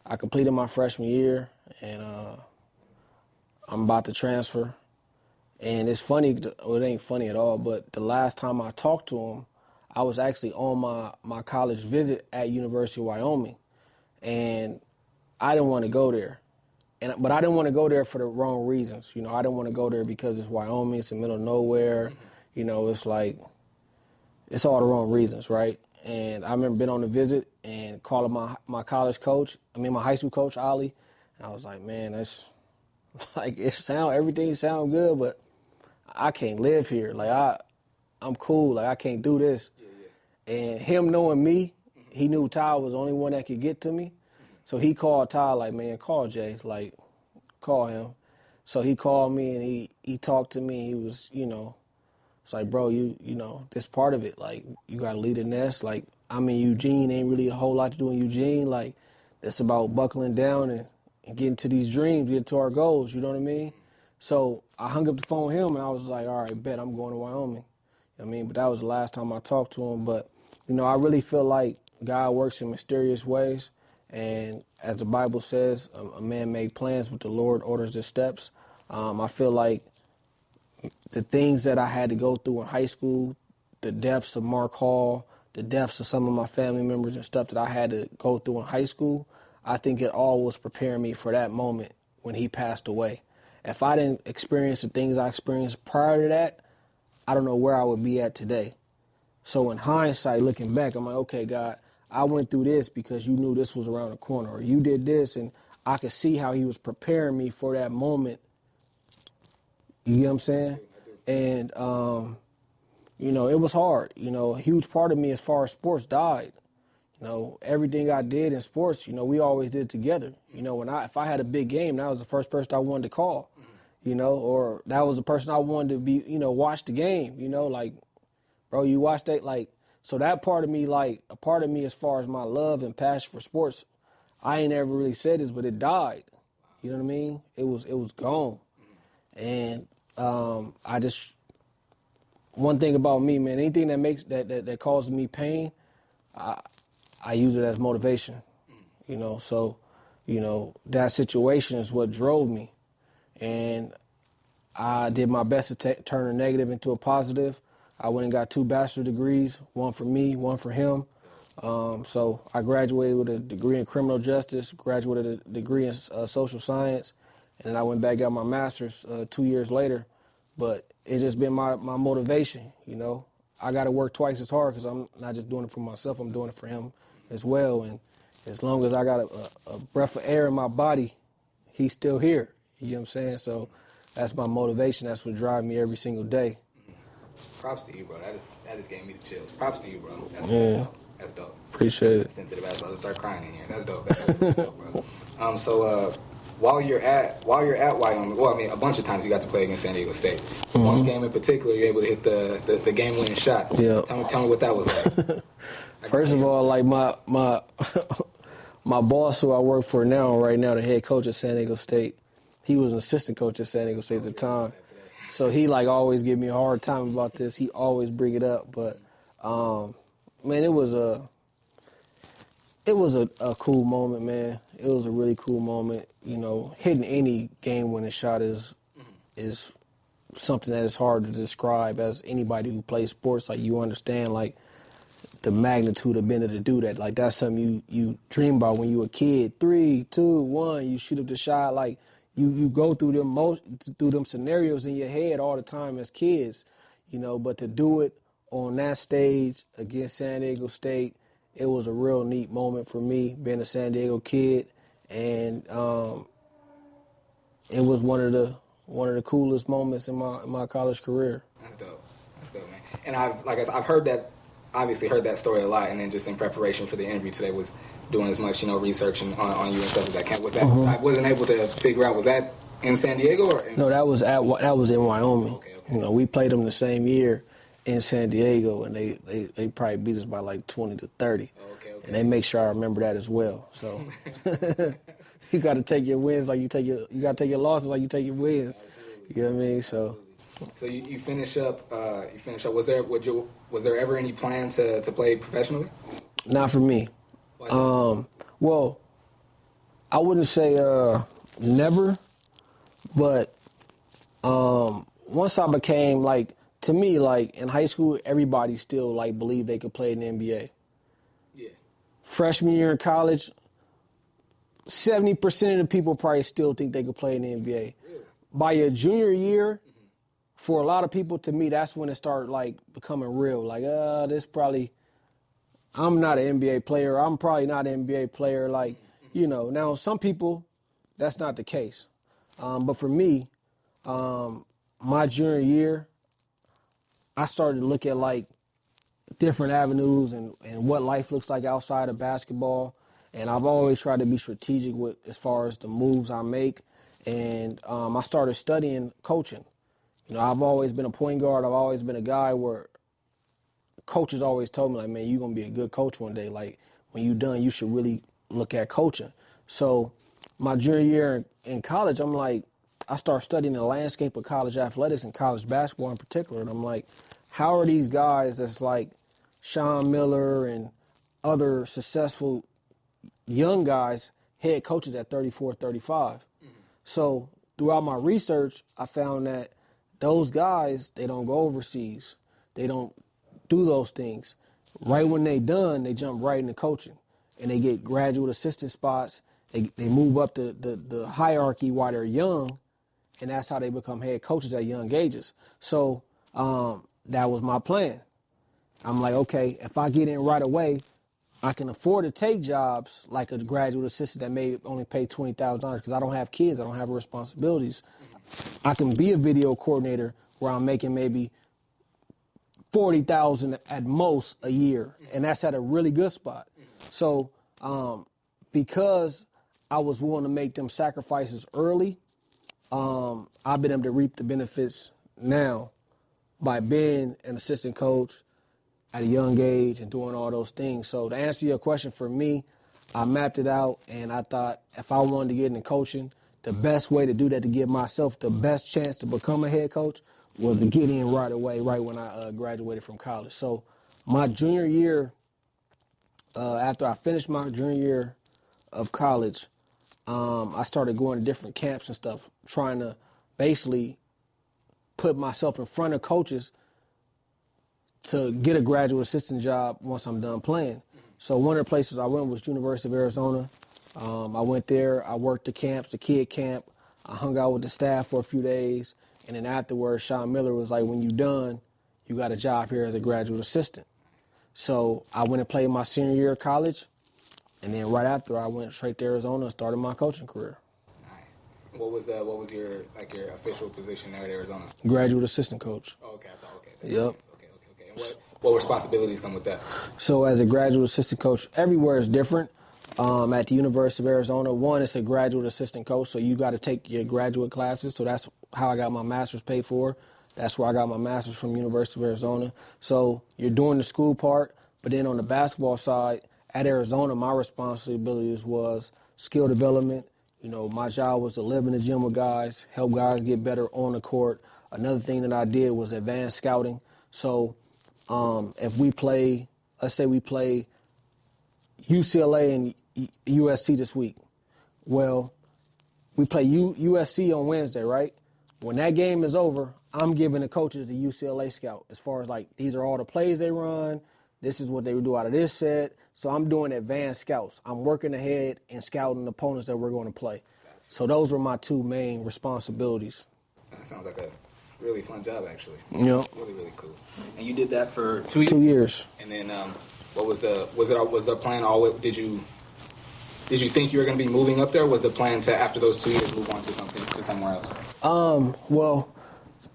I completed my freshman year, and I'm about to transfer. And it's funny, well, it ain't funny at all, but the last time I talked to him, I was actually on my college visit at University of Wyoming. And I didn't want to go there. But I didn't want to go there for the wrong reasons. I didn't want to go there because it's Wyoming, it's in the middle of nowhere. It's like, it's all the wrong reasons, right? And I remember being on the visit and calling my college coach, my high school coach, Ollie. And I was like, man, that's like, everything sound good, but I can't live here. Like, I'm cool. Like, I can't do this. And him knowing me, he knew Ty was the only one that could get to me. So he called Ty, like, man, call Jay. Like, call him. So he called me and he talked to me. He was, it's like, bro, this part of it. Like, you got to lead a nest. Like, I'm in Eugene. Ain't really a whole lot to do in Eugene. Like, it's about buckling down and getting to these dreams, getting to our goals. You know what I mean? So I hung up the phone with him and I was like, all right, bet I'm going to Wyoming. But that was the last time I talked to him. But, I really feel like God works in mysterious ways. And as the Bible says, a man made plans, but the Lord orders his steps. I feel like the things that I had to go through in high school, the deaths of Mark Hall, the deaths of some of my family members and stuff that I had to go through in high school, I think it all was preparing me for that moment when he passed away. If I didn't experience the things I experienced prior to that, I don't know where I would be at today. So in hindsight, looking back, I'm like, okay, God, I went through this because you knew this was around the corner, or you did this, and I could see how he was preparing me for that moment. You get what I'm saying? And it was hard. A huge part of me as far as sports died. Everything I did in sports, we always did it together. If I had a big game, that was the first person I wanted to call, or that was the person I wanted to be, watch the game, like, bro, you watch that, like, so that part of me, like, a part of me as far as my love and passion for sports, I ain't ever really said this, but it died. You know what I mean? It was gone. And one thing about me, man, anything that makes that causes me pain, I use it as motivation. So, that situation is what drove me. And I did my best to turn a negative into a positive. I went and got 2 bachelor degrees, one for me, one for him. So I graduated with a degree in criminal justice, graduated a degree in social science, and then I went back and got my master's 2 years later. But it's just been my motivation, I got to work twice as hard because I'm not just doing it for myself, I'm doing it for him as well. And as long as I got a breath of air in my body, he's still here. You know what I'm saying? So that's my motivation. That's what drives me every single day. Props to you, bro. That just gave me the chills. Props to you, bro. That's dope. That's dope. Appreciate it. Sensitive ass about to start crying in here. That's dope. That's really dope, bro. So while you're at Wyoming, well, I mean, a bunch of times you got to play against San Diego State. One game in particular, you're able to hit the game-winning shot. Yeah. Tell me what that was like. First of all, like my my boss, who I work for now, right now, the head coach at San Diego State, he was an assistant coach at San Diego State at the time. So he like always give me a hard time about this. He always bring it up, but man, it was a cool moment, man. It was a really cool moment. Hitting any game-winning shot is something that is hard to describe. As anybody who plays sports, like, you understand, like, the magnitude of being able to do that. Like, that's something you dream about when you were a kid. 3, 2, 1, you shoot up the shot. Like, you go through them scenarios in your head all the time as kids, But to do it on that stage against San Diego State, it was a real neat moment for me, being a San Diego kid, and it was one of the coolest moments in my college career. That's dope. That's dope, man. And I've heard that story a lot, and then just in preparation for the interview today was doing as much, research on you and stuff as I can. Was that I wasn't able to figure out, was that in San Diego or No, that was in Wyoming. Okay. We played them the same year in San Diego, and they probably beat us by like 20 to 30. Okay. And they make sure I remember that as well. So you got to take your wins like you got to take your losses like you take your wins. Absolutely. You know what I mean? So. So you finish up. Was there ever any plan to play professionally? Not for me. Well, I wouldn't say never, but once I became, like, to me, like, in high school, everybody still, like, believed they could play in the NBA. Yeah. Freshman year in college, 70% of the people probably still think they could play in the NBA. Really? By your junior year, for a lot of people, to me, that's when it started, like, becoming real. Like, I'm not an NBA player. I'm probably not an NBA player. Like, now some people, that's not the case. But for me, my junior year, I started to look at, like, different avenues and what life looks like outside of basketball. And I've always tried to be strategic with as far as the moves I make. And I started studying coaching. I've always been a point guard. I've always been a guy where coaches always told me, like, man, you're going to be a good coach one day. Like, when you're done, you should really look at coaching. So my junior year in college, I'm like, I start studying the landscape of college athletics and college basketball in particular. And I'm like, how are these guys that's like Sean Miller and other successful young guys head coaches at 34, 35? Mm-hmm. So throughout my research, I found that those guys, they don't go overseas. They don't do those things. Right when they done, they jump right into coaching. And they get graduate assistant spots. They move up the hierarchy while they're young, and that's how they become head coaches at young ages. So that was my plan. I'm like, okay, if I get in right away, I can afford to take jobs like a graduate assistant that may only pay $20,000 because I don't have kids, I don't have responsibilities. I can be a video coordinator where I'm making maybe $40,000 at most a year, and that's at a really good spot. So because I was willing to make them sacrifices early, I've been able to reap the benefits now by being an assistant coach at a young age and doing all those things. So to answer your question, for me, I mapped it out, and I thought if I wanted to get into coaching, the best way to do that, to give myself the best chance to become a head coach, was to get in right away, right when I graduated from college. So my junior year, after I finished my junior year of college, I started going to different camps and stuff, trying to basically put myself in front of coaches to get a graduate assistant job once I'm done playing. So one of the places I went was University of Arizona. I went there, I worked the camps, the kid camp. I hung out with the staff for a few days. And then afterwards, Sean Miller was like, when you're done, you got a job here as a graduate assistant. So I went and played my senior year of college. And then right after, I went straight to Arizona and started my coaching career. Nice. What was your official position there at Arizona? Graduate assistant coach. Oh, okay. I thought, okay. Yep. Okay. And what responsibilities come with that? So as a graduate assistant coach, everywhere is different. At the University of Arizona, one, it's a graduate assistant coach, so you got to take your graduate classes. So that's how I got my master's paid for. That's where I got my master's from University of Arizona. So you're doing the school part, but then on the basketball side, at Arizona, my responsibilities was skill development. You know, my job was to live in the gym with guys, help guys get better on the court. Another thing that I did was advanced scouting. So if we play, let's say we play UCLA and USC this week. Well, we play USC on Wednesday, right? When that game is over, I'm giving the coaches the UCLA scout as far as like, these are all the plays they run. This is what they would do out of this set. So I'm doing advanced scouts. I'm working ahead and scouting the opponents that we're going to play. So those were my two main responsibilities. That sounds like a really fun job, actually. Yep. Really, really cool. And you did that for 2 years? 2 years. And then what was the plan always? Did you think you were going to be moving up there? Was the plan to, after those 2 years, move on to somewhere else? Well,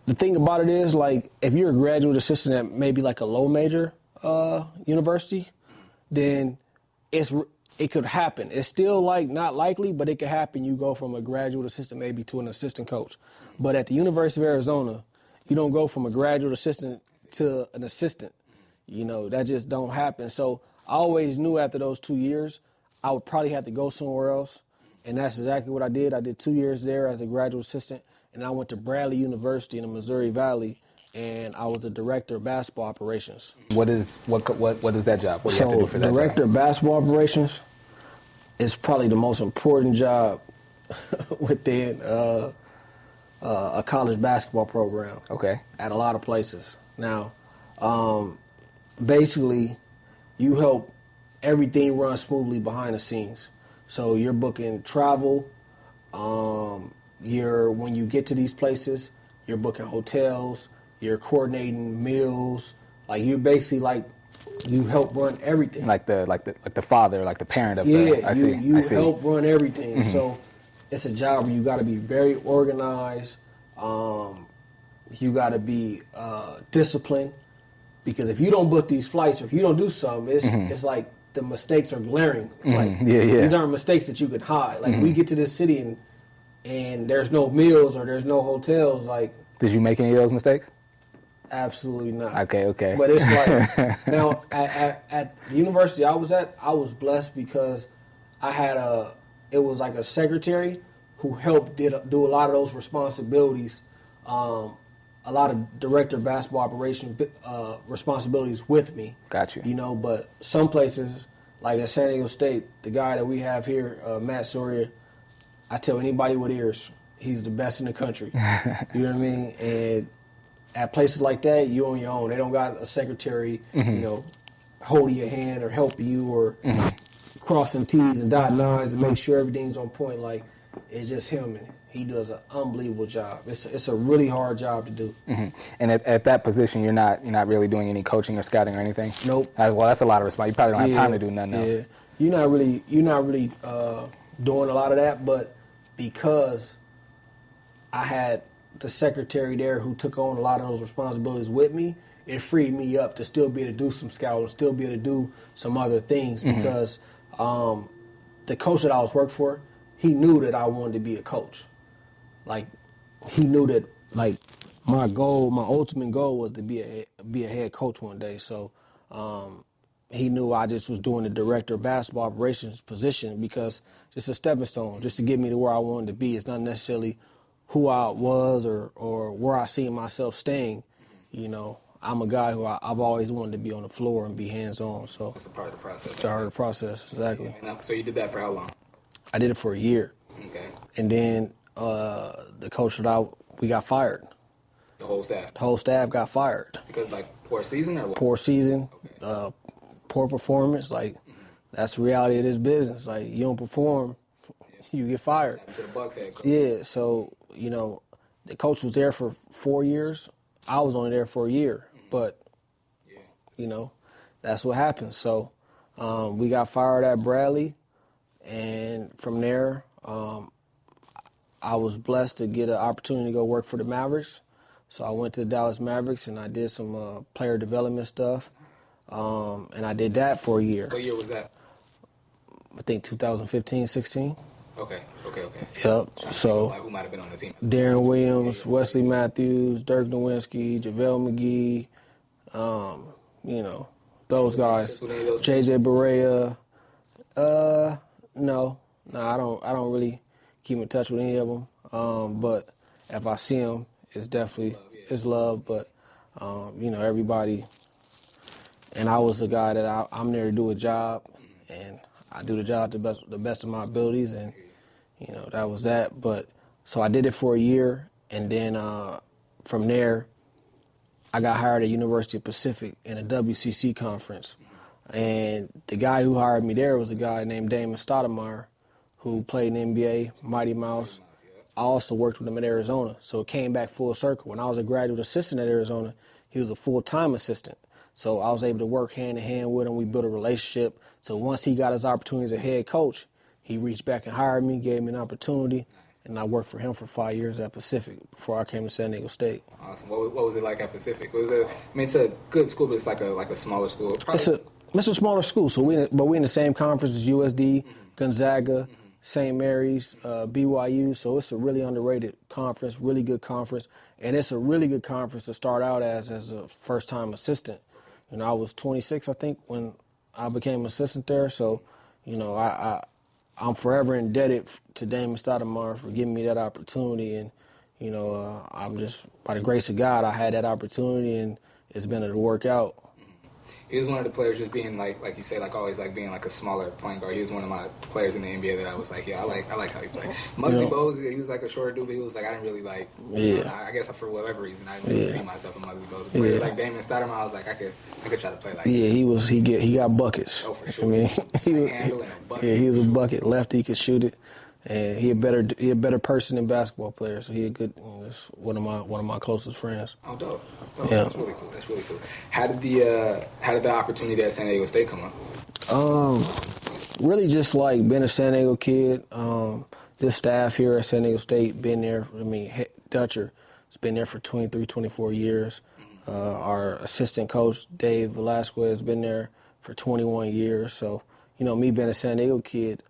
the thing about it is, like, if you're a graduate assistant at maybe like a low major university, then it could happen. It's still like not likely, but it could happen. You go from a graduate assistant maybe to an assistant coach. But at the University of Arizona, you don't go from a graduate assistant to an assistant. You know, that just don't happen. So I always knew after those 2 years, I would probably have to go somewhere else. And that's exactly what I did. I did 2 years there as a graduate assistant, and I went to Bradley University in the Missouri Valley, and I was the director of basketball operations. What is that job? What do you have to do for that job? Director of basketball operations is probably the most important job within a college basketball program. Okay. At a lot of places. Now, basically, you help everything run smoothly behind the scenes. So you're booking travel. When you get to these places, you're booking hotels. You're coordinating meals. Like, you're basically like, you help run everything. Like the father, like the parent of the. I see. You help run everything. Mm-hmm. So it's a job where you got to be very organized. You got to be disciplined, because if you don't book these flights, or if you don't do something, it's like the mistakes are glaring. Like, these aren't mistakes that you can hide. Like, we get to this city and there's no meals or there's no hotels. Like, did you make any of those mistakes? Absolutely not. Okay. But it's like, now at the university I was at, I was blessed because I had it was like a secretary who helped do a lot of those responsibilities, a lot of director of basketball operation responsibilities with me. Got you. You know, but some places, like at San Diego State, the guy that we have here, Matt Sawyer, I tell anybody with ears, he's the best in the country. You know what I mean? And at places like that, you on your own. They don't got a secretary, you know, holding your hand or helping you or crossing T's and dotting I's and make sure everything's on point. Like, it's just him, and he does an unbelievable job. It's a really hard job to do. And at that position, you're not really doing any coaching or scouting or anything? Nope. Well, that's a lot of responsibility. You probably don't have time to do nothing else. You're not really doing a lot of that, but because I had the secretary there who took on a lot of those responsibilities with me, it freed me up to still be able to do some scouting, still be able to do some other things because the coach that I was working for, he knew that I wanted to be a coach. Like, he knew that, like, my ultimate goal was to be a head coach one day. So he knew I just was doing the director of basketball operations position because it's a stepping stone just to get me to where I wanted to be. It's not necessarily who I was or where I see myself staying. You know, I'm a guy who I've always wanted to be on the floor and be hands-on. So It's a part of the process. it's part of the process, exactly. So you did that for how long? I did it for a year. Okay. And then the coach that we got fired. The whole staff? The whole staff got fired. Because, like, poor season or what? Poor season, Okay. poor performance. Like, that's the reality of this business. Like, you don't perform, you get fired. To the Bucks head coach. Yeah, so, you know, the coach was there for 4 years. I was only there for a year. But, you know, that's what happens. So we got fired at Bradley. And from there, I was blessed to get an opportunity to go work for the Mavericks. So I went to the Dallas Mavericks and I did some player development stuff. And I did that for a year. What year was that? I think 2015, 16. Okay. Yep. So Like, who might have been on the team? Darren Williams, Wesley Matthews, Dirk Nowinski, JaVale McGee, you know, those guys. JJ Barea. No, I don't really keep in touch with any of them. But if I see them, it's definitely it's love. But you know, everybody. And I was a guy that I'm there to do a job, and I do the job to the best of my abilities, and you know that was that. But so I did it for a year, and then from there, I got hired at University of Pacific in a WCC conference. And the guy who hired me there was a guy named Damon Stoudemire, who played in the NBA, Mighty Mouse. I also worked with him in Arizona, so it came back full circle. When I was a graduate assistant at Arizona, he was a full-time assistant. So I was able to work hand-in-hand with him. We built a relationship. So once he got his opportunity as a head coach, he reached back and hired me, gave me an opportunity, and I worked for him for 5 years at Pacific before I came to San Diego State. Awesome. What was it like at Pacific? It's a good school, but it's like a smaller school. It's a smaller school, so we're in the same conference as USD, Gonzaga, St. Mary's, BYU. So it's a really underrated conference, really good conference, and it's a really good conference to start out as a first-time assistant. You know, I was 26, I think, when I became assistant there. So, you know, I'm forever indebted to Damon Stoudemire for giving me that opportunity. And, you know, I'm just, by the grace of God, I had that opportunity, and it's been able to work out. He was one of the players just being like you say, like always like being like a smaller point guard. He was one of my players in the NBA that I was like, yeah, I like how he played. Muggsy Bogues, he was like a shorter dude, but he was like, I didn't really like, I guess for whatever reason, I didn't really see myself in Muggsy Bogues. But he was like Damon Stoudemire, I was like, I could try to play like him. He got buckets. Oh, for sure. I mean, he was a bucket. Lefty, he could shoot it. And he a better person than basketball player. So he a good. That's one of my closest friends. Oh, dope. Yeah. That's really cool. How did the opportunity at San Diego State come up? Really just like being a San Diego kid. This staff here at San Diego State been there. I mean, Dutcher has been there for 23, 24 years. Our assistant coach Dave Velasquez has been there for 21 years. So you know, me being a San Diego kid,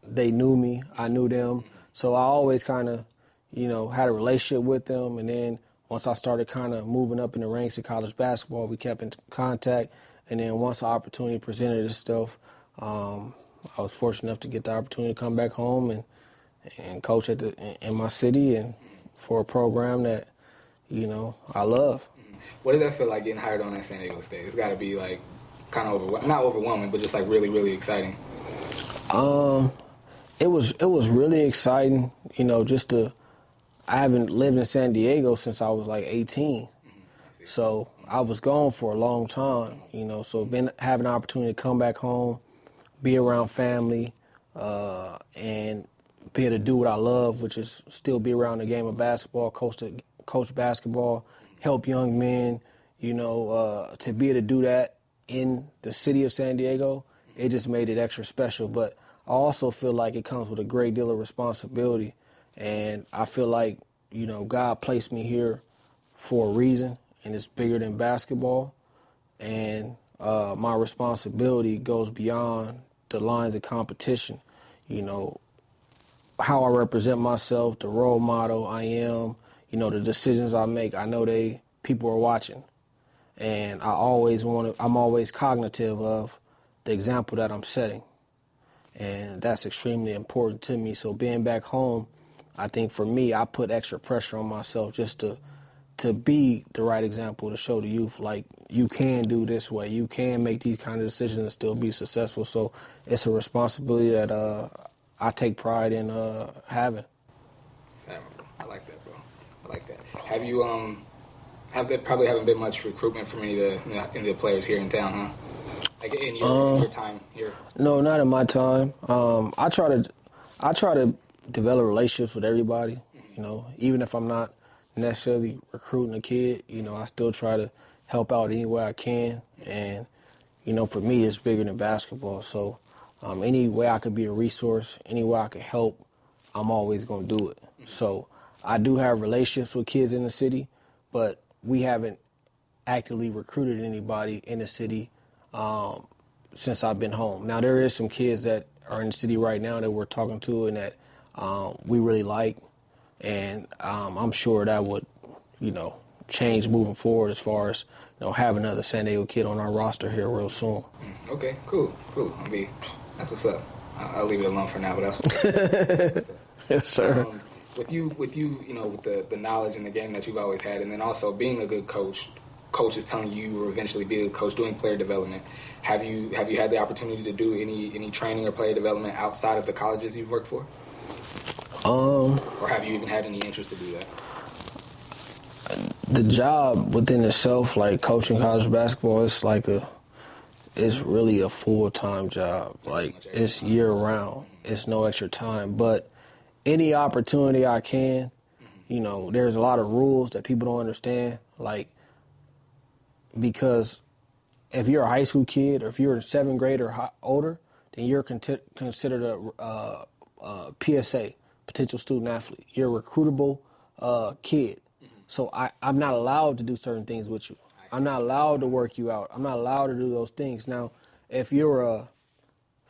they knew me, I knew them, so I always kind of, you know, had a relationship with them. And then once I started kind of moving up in the ranks of college basketball, we kept in contact. And then once the opportunity presented itself, I was fortunate enough to get the opportunity to come back home and coach in my city and for a program that, you know, I love. What did that feel like getting hired on at San Diego State? It's got to be like kind of not overwhelming, but just like really, really exciting. It was really exciting, you know, I haven't lived in San Diego since I was like 18. So I was gone for a long time, you know, so having the opportunity to come back home, be around family, and be able to do what I love, which is still be around the game of basketball, coach basketball, help young men, you know, to be able to do that in the city of San Diego, it just made it extra special. But I also feel like it comes with a great deal of responsibility. And I feel like, you know, God placed me here for a reason. and it's bigger than basketball. And my responsibility goes beyond the lines of competition. You know, how I represent myself, the role model I am, you know, the decisions I make. I know people are watching. And I'm always cognitive of the example that I'm setting. And that's extremely important to me. So being back home, I think for me, I put extra pressure on myself just to be the right example, to show the youth, like, you can do this way. You can make these kind of decisions and still be successful. So it's a responsibility that I take pride in having. I like that, bro. I like that. Have you probably haven't been much recruitment from any of the players here in town, huh? Like in your time here. No, not in my time. I try to develop relationships with everybody. You know, even if I'm not necessarily recruiting a kid, you know, I still try to help out any way I can. And you know, for me, it's bigger than basketball. So any way I could be a resource, any way I could help, I'm always going to do it. So I do have relationships with kids in the city, but we haven't actively recruited anybody in the city since I've been home. Now, there is some kids that are in the city right now that we're talking to and that we really like, and I'm sure that would, you know, change moving forward as far as, you know, have another San Diego kid on our roster here real soon. Okay, cool. That's what's up. I'll leave it alone for now, but that's what's up. Yes, sir. With you, you know, with the knowledge in the game that you've always had, and then also being a good coach, coaches telling you will eventually be a good coach, doing player development. Have you had the opportunity to do any training or player development outside of the colleges you've worked for? Or have you even had any interest to do that? The job within itself, like coaching college basketball, it's really a full-time job. Like, it's year-round. It's no extra time. But any opportunity I can, you know, there's a lot of rules that people don't understand. Like, because if you're a high school kid or if you're in 7th grade or older, then you're considered a PSA, potential student athlete. You're a recruitable kid. So I'm not allowed to do certain things with you. I'm not allowed to work you out. I'm not allowed to do those things. Now, if you're a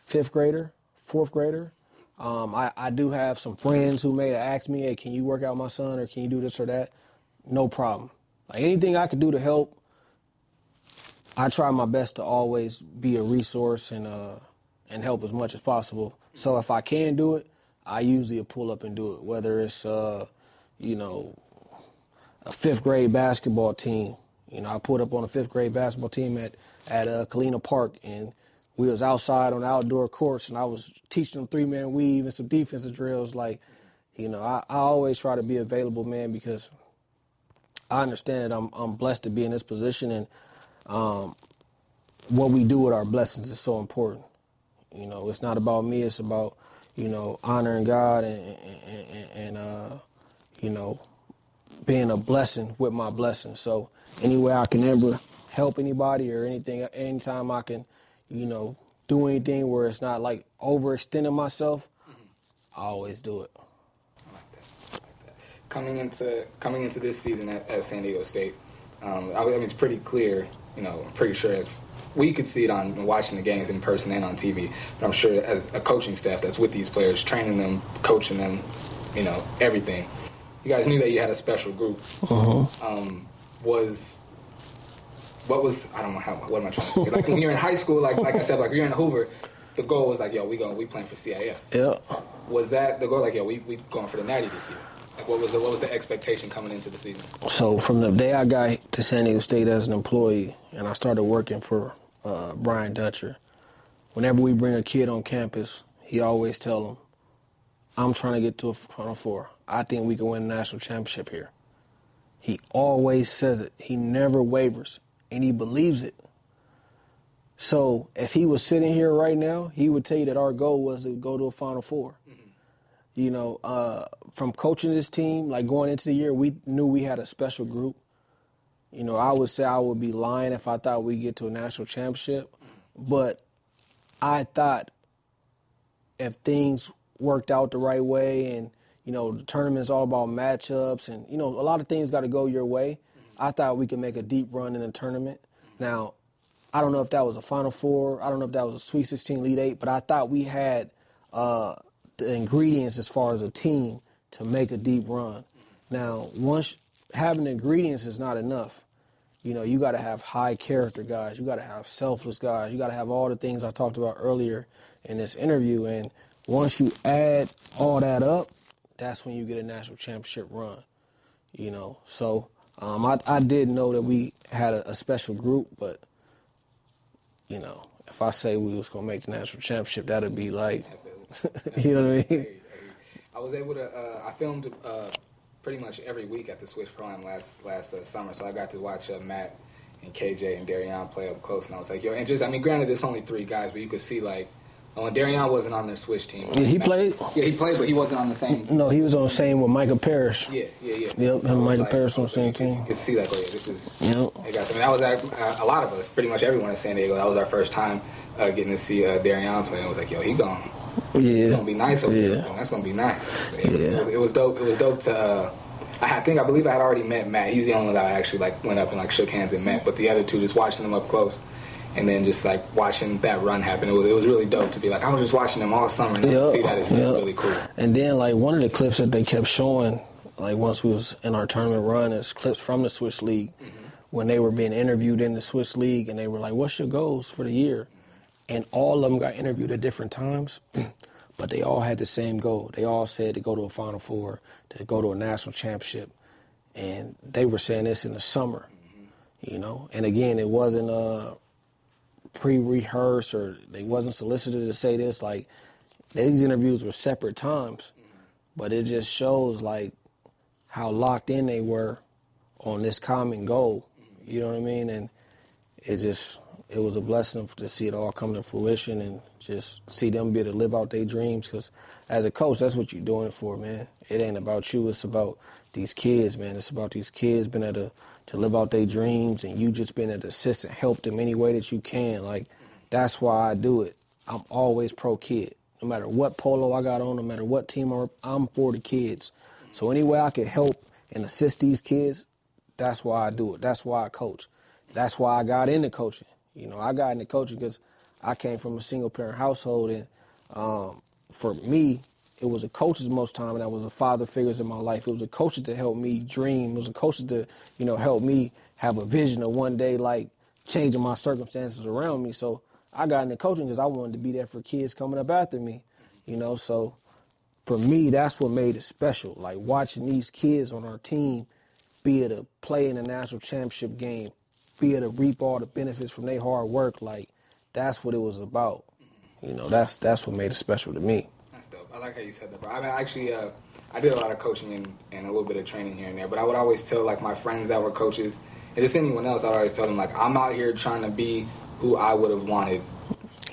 5th grader, 4th grader, I do have some friends who may ask me, hey, can you work out my son or can you do this or that? No problem. Like, anything I can do to help, I try my best to always be a resource and help as much as possible. So if I can do it, I usually pull up and do it, whether it's, you know, a 5th grade basketball team. You know, I pulled up on a 5th grade basketball team at Kalina Park, and we was outside on the outdoor courts, and I was teaching them 3-man weave and some defensive drills. Like, you know, I always try to be available, man, because I understand that I'm blessed to be in this position, and what we do with our blessings is so important. You know, it's not about me. It's about, you know, honoring God and you know, being a blessing with my blessings. So any way I can ever help anybody or anything, anytime I can, you know, do anything where it's not like overextending myself, I always do it. I like that. Coming into this season at San Diego State, I mean, it's pretty clear. You know, I'm pretty sure as we could see it on watching the games in person and on TV, but I'm sure as a coaching staff that's with these players, training them, coaching them, you know, everything. You guys knew that you had a special group. What was I don't know what am I trying to say? Like when you're in high school, like I said, like you're in Hoover, the goal was like, yo, we playing for CIF. Yeah. Was that the goal? Like, yo, we going for the Natty this year. Like, what was the expectation coming into the season? So from the day I got to San Diego State as an employee and I started working for Brian Dutcher, whenever we bring a kid on campus, he always tell them, I'm trying to get to a Final Four. I think we can win a national championship here. He always says it. He never wavers, and he believes it. So if he was sitting here right now, he would tell you that our goal was to go to a Final Four. You know, from coaching this team, like going into the year, we knew we had a special group. You know, I would say I would be lying if I thought we'd get to a national championship. But I thought if things worked out the right way and, you know, the tournament's all about matchups and, you know, a lot of things got to go your way. I thought we could make a deep run in the tournament. Now, I don't know if that was a Final Four. I don't know if that was a Sweet 16, Elite 8, but I thought we had the ingredients as far as a team to make a deep run. Now, once having the ingredients is not enough. You know, you got to have high character guys. You got to have selfless guys. You got to have all the things I talked about earlier in this interview. And once you add all that up, that's when you get a national championship run. You know, so I did know that we had a special group, but you know, if I say we was gonna make the national championship, that'd be like, you know what I mean? I was able to. I filmed pretty much every week at the Switch Prime last summer, so I got to watch Matt and KJ and Darian play up close, and I was like, yo, and just, I mean, granted, it's only 3 guys, but you could see like. When Darian wasn't on their Switch team. Yeah, he played? Yeah, he played, but he wasn't on the same. No, he was on the same with Michael Parrish. Yeah. Yep, him and Michael Parrish on the same team. You could see like, oh yeah, this is. Yep. Hey guys, I mean, that was a lot of us, pretty much everyone in San Diego. That was our first time getting to see Darian play. And it was like, yo, he gone. Yeah. It's gonna be nice over here. Yeah. That's gonna be nice. It was dope. It was dope to. I believe I had already met Matt. He's the only one that I actually like went up and like shook hands and met. But the other 2, just watching them up close. And then just like watching that run happen, it was really dope to be like, I was just watching them all summer and to see that is really cool. And then like one of the clips that they kept showing, like once we was in our tournament run, is clips from the Swiss League when they were being interviewed in the Swiss League, and they were like, "What's your goals for the year?" And all of them got interviewed at different times, but they all had the same goal. They all said to go to a Final Four, to go to a national championship, and they were saying this in the summer, you know. And again, it wasn't pre-rehearsed, or they wasn't solicited to say this. Like, these interviews were separate times, but it just shows like how locked in they were on this common goal. You know what I mean? And it was a blessing to see it all come to fruition and just see them be able to live out their dreams. Because as a coach, that's what you're doing it for, man. It ain't about you. It's about these kids, man. It's about these kids being able to live out their dreams, and you just being able to assist and help them any way that you can. Like, that's why I do it. I'm always pro kid. No matter what polo I got on, no matter what team I'm for the kids. So any way I can help and assist these kids, that's why I do it. That's why I coach. That's why I got into coaching. You know, I got into coaching because I came from a single-parent household, and for me, it was the coaches most time, and that was the father figures in my life. It was the coaches that helped me dream. It was the coaches that, you know, helped me have a vision of one day, like, changing my circumstances around me. So I got into coaching because I wanted to be there for kids coming up after me, you know. So for me, that's what made it special, like watching these kids on our team be able to play in a national championship game, be able to reap all the benefits from their hard work. Like, that's what it was about. You know, that's what made it special to me. That's dope. I like how you said that, bro. I mean, actually, I did a lot of coaching and a little bit of training here and there, but I would always tell, like, my friends that were coaches, and just anyone else, I'd always tell them, like, I'm out here trying to be who I would have wanted.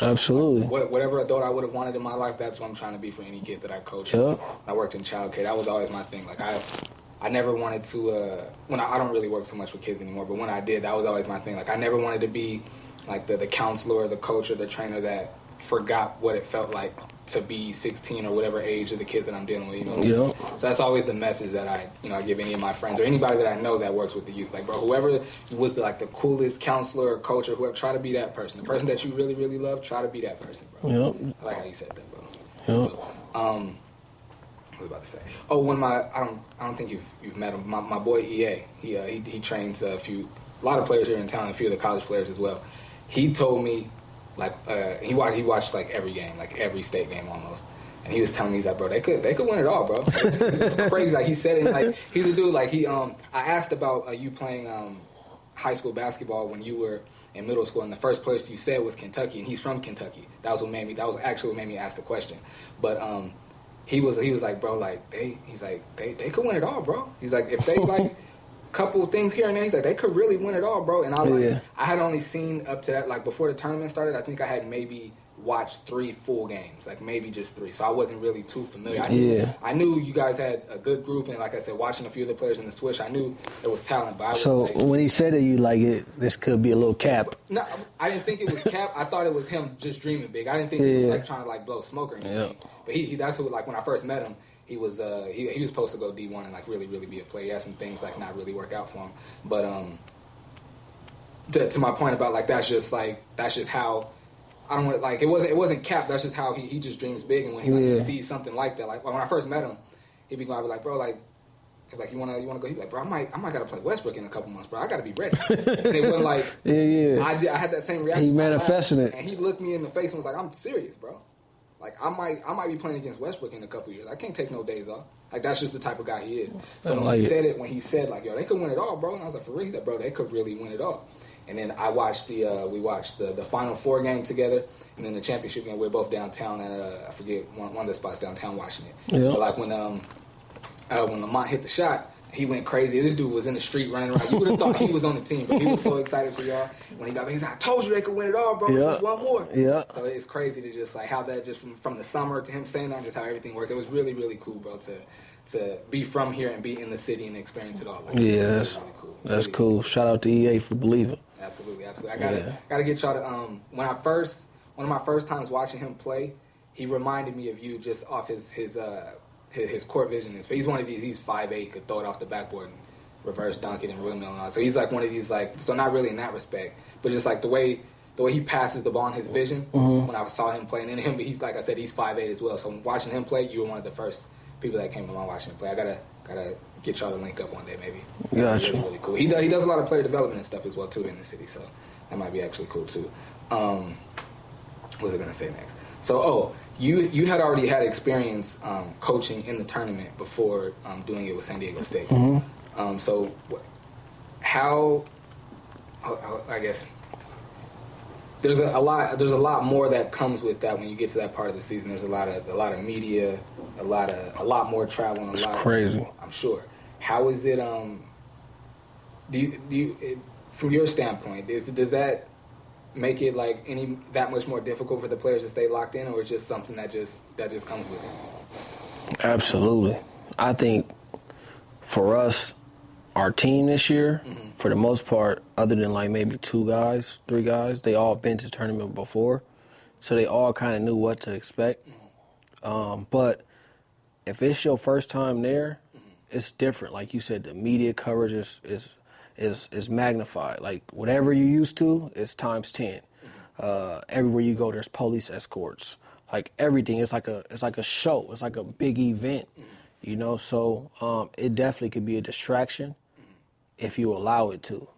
Absolutely. Whatever adult I would have wanted in my life, that's what I'm trying to be for any kid that I coach. Yep. I worked in childcare. That was always my thing. Like, I never wanted to, I don't really work so much with kids anymore, but when I did, that was always my thing. Like, I never wanted to be, like, the counselor or the coach or the trainer that forgot what it felt like to be 16 or whatever age of the kids that I'm dealing with, you know? Yep. So that's always the message that I give any of my friends or anybody that I know that works with the youth. Like, bro, whoever was the coolest counselor or coach or whoever, try to be that person. The person that you really, really love, try to be that person, bro. Yep. I like how you said that, bro. Yep. What was I about to say? Oh, I don't think you've met him. My boy EA, he trains a lot of players here in town, a few of the college players as well. He told me, like, he watched like every game, like every state game almost, and he was telling me, he's like, bro, they could win it all, bro. It's crazy. Like, he said it, like, he's a dude, like, I asked about you playing high school basketball when you were in middle school, and the first place you said was Kentucky, and he's from Kentucky. That was actually what made me ask the question. But he was like, bro, like, they could win it all, bro. He's like, if they like couple things here and there, he's like, they could really win it all, bro. And I had only seen up to that, like, before the tournament started, I think I had maybe watched 3 full games, like maybe just 3. So I wasn't really too familiar. I knew you guys had a good group, and like I said, watching a few of the players in the Swish, I knew there was talent. But when he said that, you like it, this could be a little cap. No, I didn't think it was cap. I thought it was him just dreaming big. I didn't think he was like trying to like blow smoke or anything. Yeah. But he that's who, like, when I first met him, he was supposed to go D1 and like really be a player. He had some things like not really work out for him. But to my point about like that's just how I don't want like it wasn't capped. That's just how he just dreams big, and when he sees something like that, like when I first met him, he'd be going to be like, bro, like you wanna go? He'd be like, bro, I might gotta play Westbrook in a couple months, bro. I gotta be ready. And it wasn't like I had that same reaction. He manifested it, and he looked me in the face and was like, I'm serious, bro. Like I might be playing against Westbrook in a couple years. I can't take no days off. Like that's just the type of guy he is. So when he said like, yo, they could win it all, bro, and I was like, for real? He said, bro, they could really win it all. And then I watched we watched the Final Four game together, and then the championship game. We were both downtown at I forget one of the spots downtown watching it. Yeah. But like when Lamont hit the shot, he went crazy. This dude was in the street running around. You would have thought he was on the team, but he was so excited for y'all. When he got back, he's like, I told you they could win it all, bro. Just one more. Yeah. So it's crazy to just like how that just from the summer to him saying that, just how everything worked. It was really, really cool, bro, to be from here and be in the city and experience it all. Like, yeah, that's really cool. That's really cool. Shout out to EA for believing. Absolutely. I gotta get y'all to one of my first times watching him play, he reminded me of you just off his court vision. He's one of these. He's 5'8", could throw it off the backboard and reverse dunk it and windmill and all. So he's like one of these like. So not really in that respect, but just like the way he passes the ball in his vision. Mm-hmm. When I saw him playing, and him, he's like I said, he's 5'8" as well. So watching him play, you were one of the first people that came along watching him play. I gotta get y'all to link up one day, maybe. Gotcha. Really, really cool. He does a lot of player development and stuff as well too in the city, so that might be actually cool too. What was I gonna say next? So you had already had experience coaching in the tournament before doing it with San Diego State. Mm-hmm. So how I guess there's a lot more that comes with that when you get to that part of the season. There's a lot of media, a lot more travel, and crazy. I'm sure. How is it? Do you from your standpoint, does that make it like that much more difficult for the players to stay locked in, or is it just something that just comes with it? Absolutely. I think for us, our team this year, mm-hmm. for the most part, other than like maybe 2 guys, 3 guys, they all been to tournament before, so they all kind of knew what to expect. Mm-hmm. But if it's your first time there, mm-hmm. it's different. Like you said, the media coverage is magnified. Like whatever you're used to is times 10. Mm-hmm. Everywhere you go, there's police escorts. Like everything, it's like a show. It's like a big event, mm-hmm. you know. So it definitely could be a distraction if you allow it to,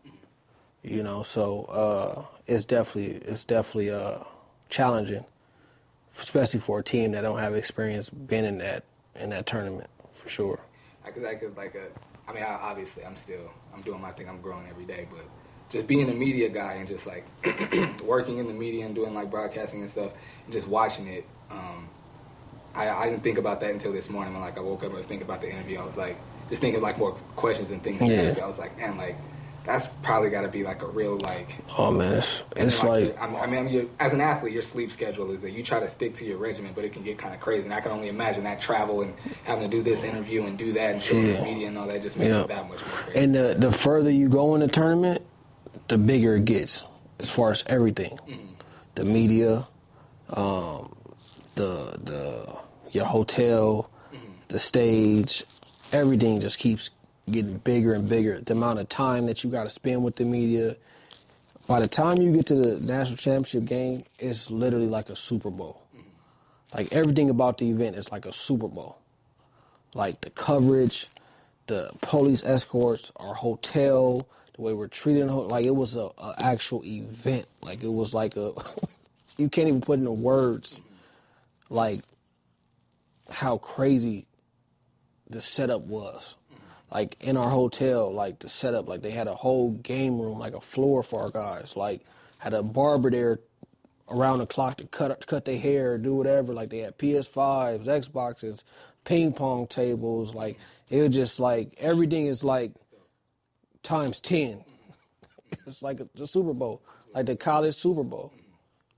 you know. So it's definitely challenging, especially for a team that don't have experience being in that tournament, for sure. Obviously I'm doing my thing. I'm growing every day, but just being a media guy and just like working in the media and doing like broadcasting and stuff and just watching it, I didn't think about that until this morning when like I woke up and was thinking about the interview. I was like just thinking like more questions and things. Yeah. I was like, man, like that's probably got to be like a real like. Oh man, it's like as an athlete, your sleep schedule is that you try to stick to your regimen, but it can get kind of crazy. And I can only imagine that travel and having to do this interview and do that and show the media and all that just makes it that much more crazy. And the further you go in the tournament, the bigger it gets as far as everything. Mm-hmm. The media, your hotel, mm-hmm. the stage, everything just keeps getting bigger and bigger. The amount of time that you got to spend with the media. By the time you get to the national championship game, it's literally like a Super Bowl. Mm-hmm. Like everything about the event is like a Super Bowl. Like the coverage, the police escorts, our hotel, the way we're treated, like it was a actual event. Like it was like you can't even put into words, like how crazy the setup was. Like in our hotel, like the setup, like they had a whole game room, like a floor for our guys. Like had a barber there around the clock to cut their hair, do whatever. Like they had PS5s, Xboxes, ping pong tables. Like it was just like everything is like times 10. It's like the Super Bowl, like the college Super Bowl.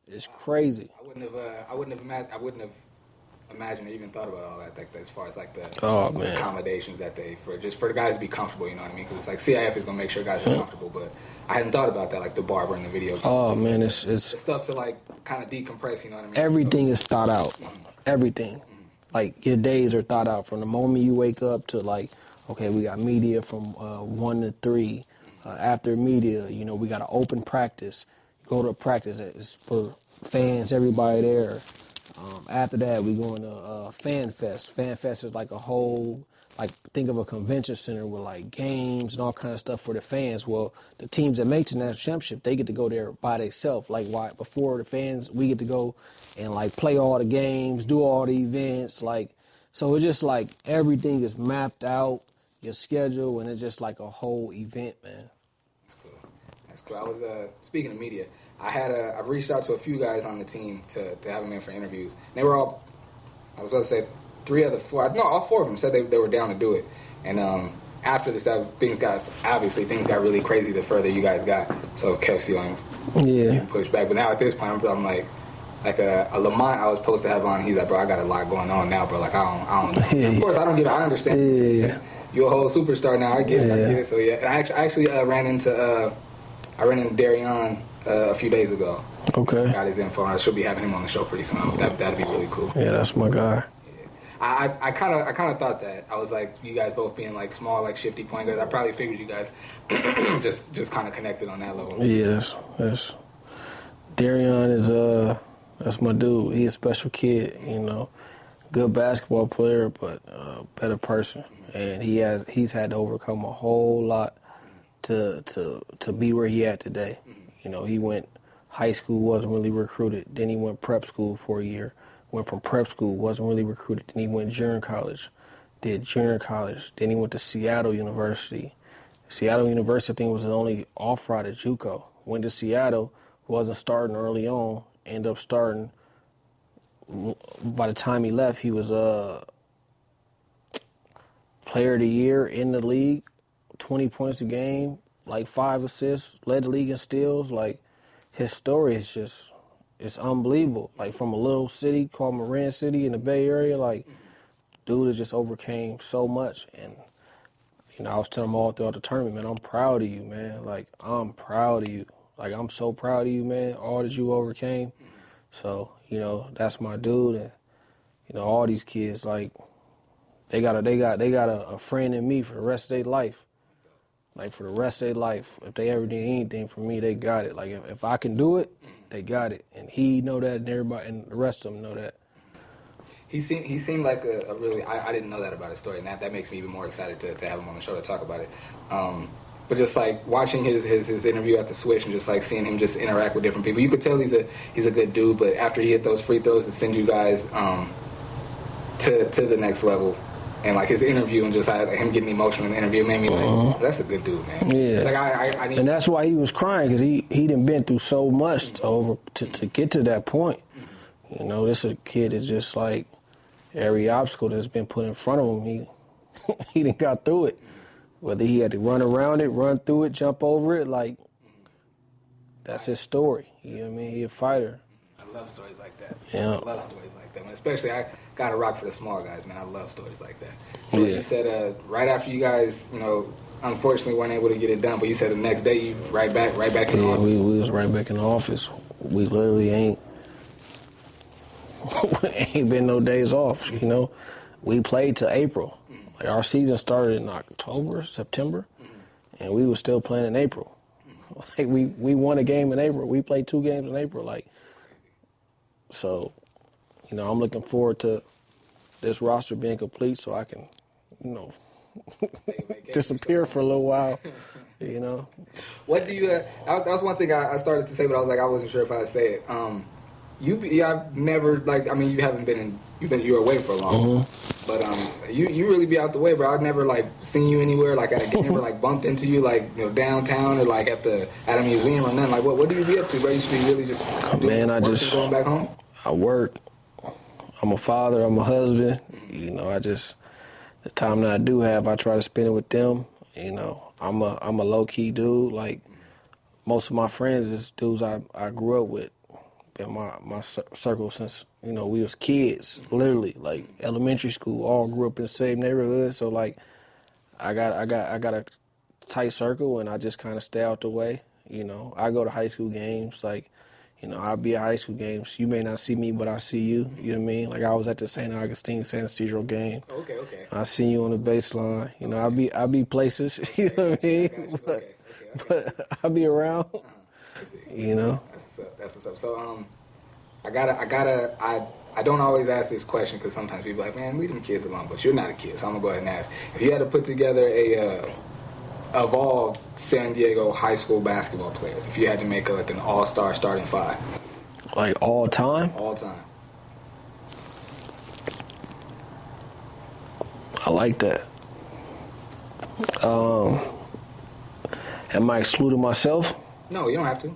It's crazy. I wouldn't have imagined or even thought about all that. Like as far as like the accommodations that for the guys to be comfortable. You know what I mean? Because it's like CIF is gonna make sure guys are comfortable, but I hadn't thought about that, like the barber and the video. Oh man, it's stuff to like kind of decompress. You know what I mean? Everything is thought out. Mm-hmm. Everything. Like, your days are thought out from the moment you wake up to, like, okay, we got media from 1 to 3. After media, you know, we got an open practice. Go to practice. It's for fans, everybody there. After that, we going to Fan Fest. Fan Fest is like a whole, like, think of a convention center with, like, games and all kind of stuff for the fans. Well, the teams that make the national championship, they get to go there by themselves. Like, why before the fans, we get to go and, like, play all the games, do all the events. Like, so it's just like everything is mapped out, your schedule, and it's just like a whole event, man. That's cool. That's cool. I was speaking of media. I've reached out to a few guys on the team to have them in for interviews. They were all, I was about to say, 3 of the 4. No, all 4 of them said they were down to do it. And after this, things got really crazy the further you guys got. So Kelsey getting pushed back. But now at this point, I'm like a Lamont I was supposed to have on. He's like, bro, I got a lot going on now, bro. Like I don't know. Of course, I don't get it. I understand. Yeah. You're a whole superstar now. I get it. So yeah, and I actually ran into Darion a few days ago. Okay. Got his info. I should be having him on the show pretty soon. That'd be really cool. Yeah, that's my guy. Yeah. I kind of thought that. I was like, you guys both being like small, like shifty point guards. I probably figured you guys just kind of connected on that level. Yeah, that's Darion is that's my dude. He's a special kid, you know. Good basketball player, but better person. And he's had to overcome a whole lot to be where he at today. You know, he went high school, wasn't really recruited. Then he went prep school for a year. Went from prep school, wasn't really recruited. Then he went junior college, did junior college. Then he went to Seattle University. Seattle University, I think, was the only off-ride at JUCO. Went to Seattle, wasn't starting early on, ended up starting. By the time he left, he was player of the year in the league, 20 points a game, like 5 assists, led the league in steals. Like, his story is just, it's unbelievable. Like, from a little city called Marin City in the Bay Area, like, dude has just overcame so much. And, you know, I was telling him all throughout the tournament, man, I'm proud of you, man. Like, I'm proud of you. Like, I'm so proud of you, man, all that you overcame. So, you know, that's my dude. And, you know, all these kids, like, they got a friend in me for the rest of their life. Like, for the rest of their life, if they ever need anything from me, they got it. Like, if I can do it, they got it. And he know that, and everybody, and the rest of them know that. He seemed like a really, I didn't know that about his story, and that makes me even more excited to have him on the show to talk about it. But just like watching his interview at the Switch and just like seeing him just interact with different people, you could tell he's a good dude. But after he hit those free throws to send you guys to the next level, and like his interview and just him getting emotional in the interview made me like, that's a good dude, man. Yeah. Like I need. And that's why he was crying, because he done been through so much to get to that point. You know, this is a kid that's just like every obstacle that's been put in front of him, he done got through it. Whether he had to run around it, run through it, jump over it, like, that's his story. You know what I mean? He's a fighter. I love stories like that. Yeah. I love stories like that. Especially, I got to rock for the small guys, man. I love stories like that. So Yeah. you said right after you guys, you know, unfortunately weren't able to get it done, but you said the next day you right back in the office. We was right back in the office. We literally ain't been no days off, you know. We played till April. Like, our season started in October, September, and we were still playing in April. Like, we won a game in April. We played 2 games in April. Like, so, you know, I'm looking forward to this roster being complete so I can, you know, disappear for a little while, you know. What do you? That was one thing I started to say, but I was like, I wasn't sure if I'd say it. I've never, like, I mean, you haven't been in, you were away for a long time, but you really be out the way, bro. I've never like seen you anywhere, like at a game, never like bumped into you, like, you know, downtown or like at a museum or nothing. Like, what do you be up to, bro? You should be really just going back home. I work. I'm a father. I'm a husband. You know, the time that I do have, I try to spend it with them. You know, I'm a low key dude. Like, most of my friends is dudes I grew up with. Been my circle since, you know, we was kids, literally, like elementary school, all grew up in the same neighborhood. So like, I got a tight circle, and I just kind of stay out the way. You know, I go to high school games, like, You know, I'll be at high school games. You may not see me, but I see you. You know what I mean? Like I was at the St. Augustine San Ysidro game. Okay. I see you on the baseline. You know, I'll be places. You know what I mean? But I'll be around. I see. You know. That's what's up. So I don't always ask this question because sometimes people are like, man, leave them kids alone. But you're not a kid, so I'm gonna go ahead and ask. If you had to put together of all San Diego high school basketball players, if you had to make like an all-star starting five, Like all time? all time. I like that. Am I excluding myself? No, you don't have to.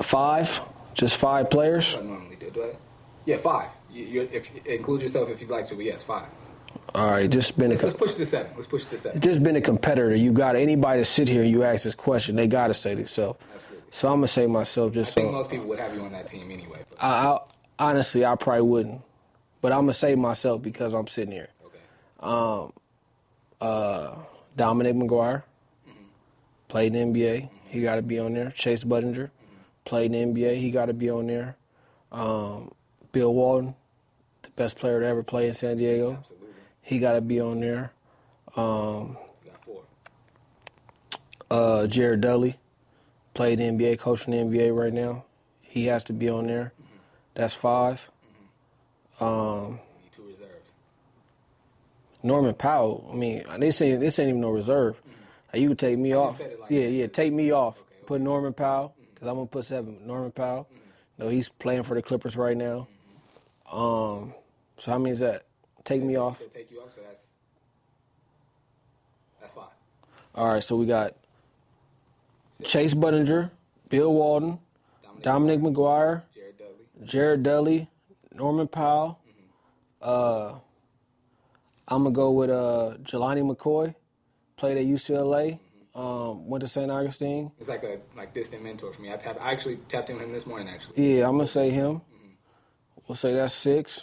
5? Just 5 players? I normally do it. Yeah, 5. If you include yourself if you'd like to, but yes, 5. All right, let's push it to 7. Let's push it to 7. Just been a competitor. You got anybody to sit here and you ask this question, they got to say themselves. Absolutely. So I'm gonna say myself. Just I think most people would have you on that team anyway. But. I honestly, I probably wouldn't, but I'm gonna say myself because I'm sitting here. Okay. Dominic McGuire played in the NBA. He got to be on there. Chase Budinger played in the NBA. He got to be on there. Bill Walton, the best player to ever play in San Diego. Absolutely. He got to be on there. You got 4. Jared Dudley played in the NBA, coaching the NBA right now. He has to be on there. That's 5. You need 2 reserves. Norman Powell. I mean, this ain't even no reserve. You can take me off. Take me off. Okay. Put Norman Powell because I'm gonna put 7. Norman Powell. No, he's playing for the Clippers right now. So how many is that? Take me off. Take you off. So that's 5. All right. So we got Chase Budinger, Bill Walton, Dominic McGuire, Jared Dudley, Norman Powell. I'm gonna go with Jelani McCoy. Played at UCLA. Went to St. Augustine. It's like a distant mentor for me. I actually tapped into him this morning. Actually. Yeah, I'm gonna say him. We'll say that's 6.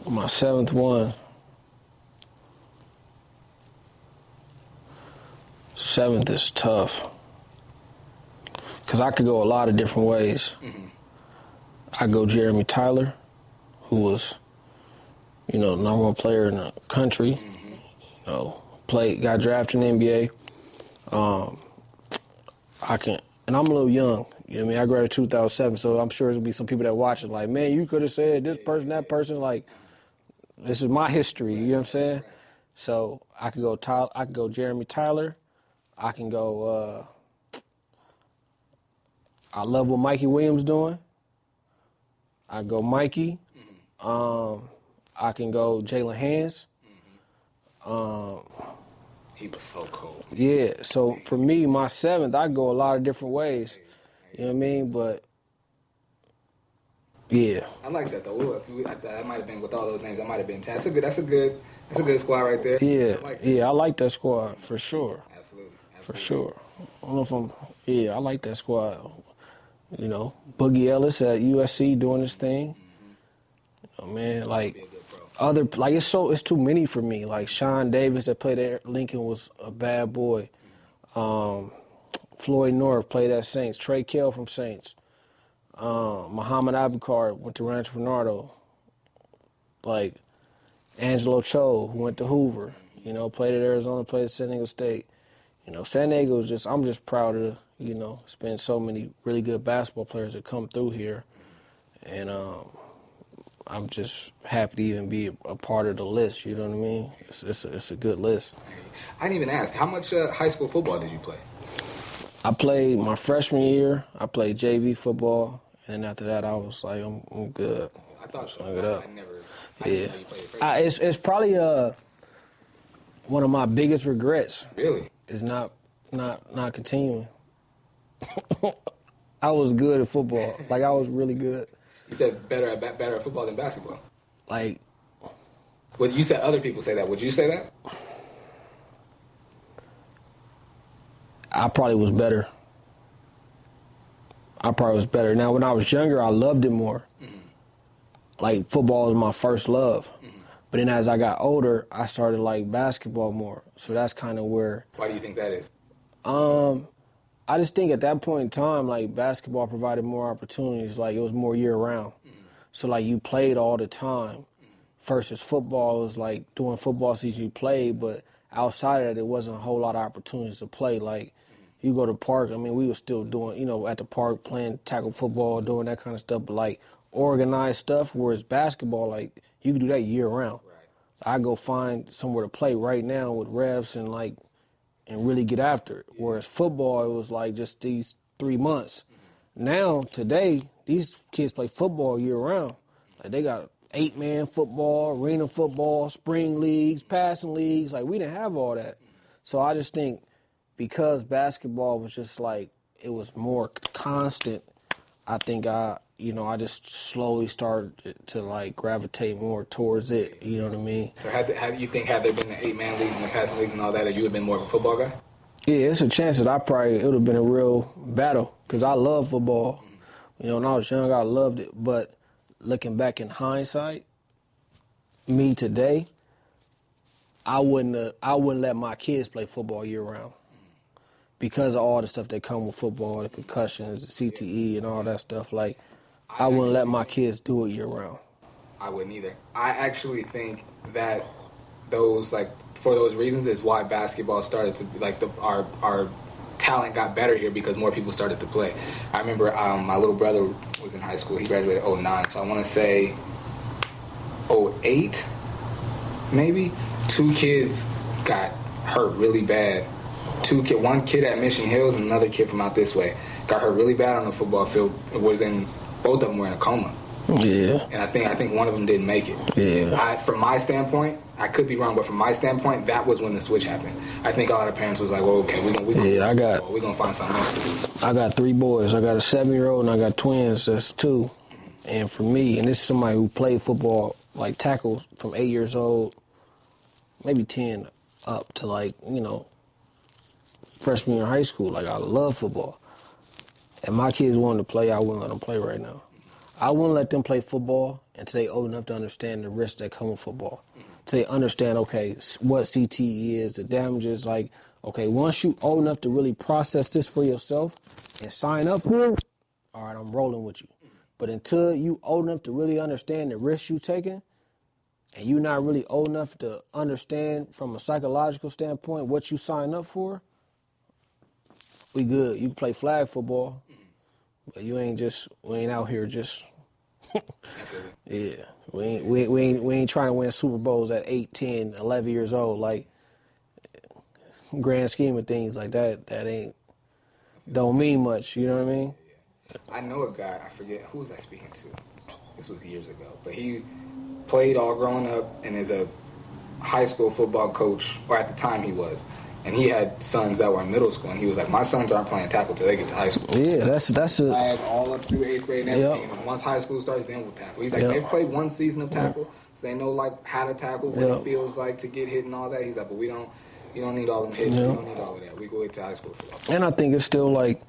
My 7th one. 7th is tough because I could go a lot of different ways. I go Jeremy Tyler, who was, number 1 player in the country. Got drafted in the NBA. And I'm a little young. You know what I mean? I graduated 2007, so I'm sure there'll be some people that watch it like, man, you could have said this person, that person. Like, this is my history. You know what I'm saying? Right. So I could go Tyler. I could go Jeremy Tyler. I can go. I love what Mikey Williams doing. I go Mikey. I can go Jalen Hands. He was so cold. Yeah. So for me, my 7th, I go a lot of different ways. You know what I mean? But yeah. I like that though. That might have been with all those names. That might have been 10. That's a good squad right there. I like that squad for sure. Absolutely. For sure. I don't know if I like that squad. Boogie Ellis at USC doing his thing. Man, like it's too many for me. Like Sean Davis that played at Lincoln was a bad boy. Floyd North played at Saints. Trey Kell from Saints. Muhammad Abubakar went to Rancho Bernardo. Like Angelo Cho, who went to Hoover. Played at Arizona, played at San Diego State. San Diego is I'm just proud of, it's been so many really good basketball players that come through here. And I'm just happy to even be a part of the list, you know what I mean? It's a good list. I didn't even ask, how much high school football did you play? I played my freshman year, I played JV football, and after that I was like, I'm good. I thought so. I never yeah. Know you played It's probably one of my biggest regrets. Really? Is not continuing. I was good at football. Like I was really good. You said better at football than basketball. Like, well, you said other people say that. Would you say that? I probably was better. Now, when I was younger, I loved it more. Like football was my first love. But then as I got older, I started like basketball more. So that's kind of where. Why do you think that is? I just think at that point in time, like basketball provided more opportunities. Like it was more year round. So like you played all the time. Versus football was like during football season you played, but outside of that, there wasn't a whole lot of opportunities to play. Like you go to park. I mean, we were still doing, at the park playing tackle football, doing that kind of stuff. But like organized stuff, whereas basketball, like you can do that year round. Right. I go find somewhere to play right now with refs and really get after it. Whereas football, it was like just these 3 months. Now, today, these kids play football year round. Like they got 8-man football, arena football, spring leagues, passing leagues. Like we didn't have all that. So I just think because basketball was just like, it was more constant, I think I just slowly started to like gravitate more towards it. You know what I mean? So had there been the 8-man league and the passing league and all that, or you would have been more of a football guy? Yeah, it's a chance that it would have been a real battle because I love football. When I was young, I loved it. But looking back in hindsight, me today, I wouldn't let my kids play football year round because of all the stuff that come with football, the concussions, the CTE, and all that stuff. Like, I wouldn't let my kids do it year round. I wouldn't either. I actually think that for those reasons is why basketball started to our talent got better here because more people started to play. I remember my little brother was in high school. He graduated 2009, so I want to say 2008 maybe. 2 kids got hurt really bad. One kid at Mission Hills and another kid from out this way got hurt really bad on the football field. Both of them were in a coma. Yeah. And I think one of them didn't make it. Yeah. From my standpoint, I could be wrong, but from my standpoint, that was when the switch happened. I think a lot of parents was like, "Well, okay, we're gonna find something else to do." I got 3 boys. I got a 7-year-old and I got twins. That's 2. And for me, and this is somebody who played football like tackles from 8 years old, maybe 10 up to like freshman year in high school. Like I love football. If my kids wanted to play, I wouldn't let them play right now. I wouldn't let them play football until they old enough to understand the risks that come with football. Till they understand, okay, what CTE is, the damages. Like, okay, once you old enough to really process this for yourself and sign up for it, all right, I'm rolling with you. But until you old enough to really understand the risks you taking, and you're not really old enough to understand from a psychological standpoint what you sign up for, we good. You can play flag football, but we ain't out here just. Yeah, we ain't trying to win Super Bowls at 8, 10, 11 years old. Like, grand scheme of things like that don't mean much. You know what I mean? I know a guy. I forget who was I speaking to. This was years ago, but he played all growing up and is a high school football coach, or at the time he was. And he had sons that were in middle school, and he was like, "My sons aren't playing tackle till they get to high school." Yeah, that's a flag all up through 8th grade and everything. Yep. And once high school starts, then we'll tackle. He's like, they've played one season of tackle, so they know like how to tackle, what it feels like to get hit and all that. He's like, but you don't need all them hits. You don't need all of that. We go to high school for that. And I think it's still like,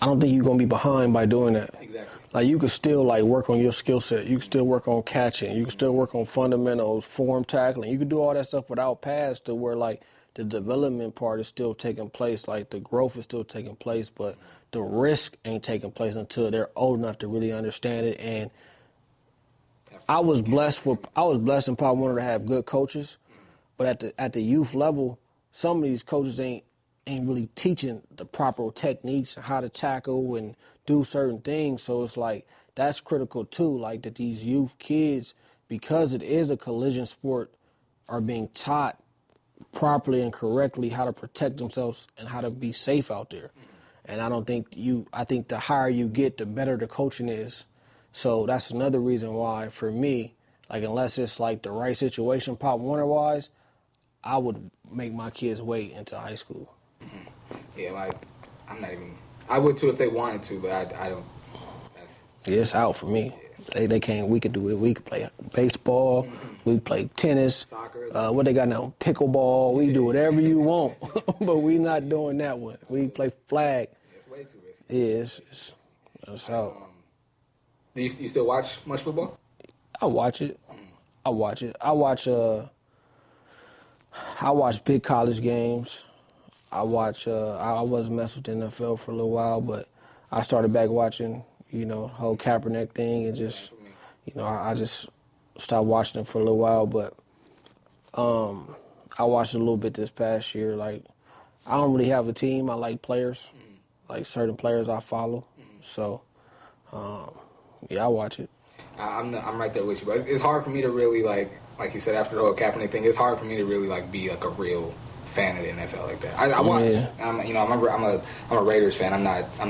I don't think you're gonna be behind by doing that. Exactly. Like you can still like work on your skill set. You can still work on catching. You can still work on fundamentals, form tackling. You can do all that stuff without pads to where like the development part is still taking place. Like the growth is still taking place, but the risk ain't taking place until they're old enough to really understand it. And I was blessed and probably wanted to have good coaches, but at the youth level, some of these coaches ain't really teaching the proper techniques and how to tackle and do certain things. So it's like that's critical too. Like that these youth kids, because it is a collision sport, are being taught properly and correctly how to protect themselves and how to be safe out there. And I think the higher you get, the better the coaching is. So that's another reason why for me, like unless it's like the right situation Pop Warner wise, I would make my kids wait until high school. Yeah, like I would too if they wanted to, but I don't. Yeah, it's out for me. Yeah. They can't. We could do it. We could play baseball. We could play tennis. Soccer. What they got now? Pickleball. We do whatever you want, but we not doing that one. We play flag. Yeah, it's way too risky. Yeah, it's out. Do you still watch much football? I watch it. I I watch it. I watch big college games. I wasn't messing with the NFL for a little while, but I started back watching, whole Kaepernick thing, and just, I just stopped watching it for a little while, but I watched it a little bit this past year. Like, I don't really have a team. I like players, like certain players I follow. So, yeah, I watch it. I'm right there with you, but it's hard for me to really like you said after the whole Kaepernick thing. It's hard for me to really like be like a real fan of the NFL like that. I watch. Yeah. I'm a Raiders fan. I'm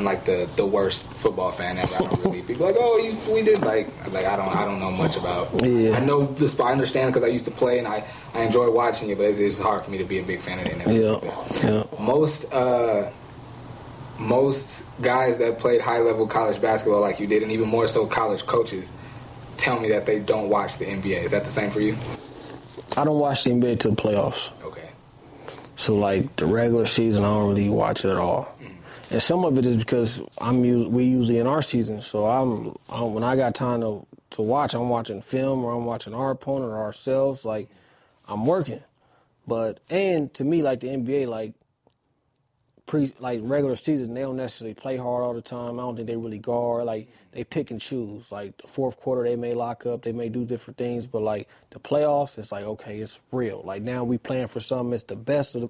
like the worst football fan ever. I don't really people like we did like I don't know much about. Yeah. I know this. I understand because I used to play and I enjoy watching it, but it's hard for me to be a big fan of the NFL. Yeah. Most guys that played high level college basketball like you did, and even more so college coaches, tell me that they don't watch the NBA. Is that the same for you? I don't watch the NBA till the playoffs. Okay. So, like, the regular season, I don't really watch it at all. And some of it is because we usually in our season. So when I got time to watch, I'm watching film or I'm watching our opponent or ourselves. Like, I'm working. And to me, like the NBA, like regular season, they don't necessarily play hard all the time. I don't think they really guard. Like, they pick and choose. Like, the fourth quarter, they may lock up. They may do different things. But, like, the playoffs, it's like, okay, it's real. Like, now we playing for something. It's the best in the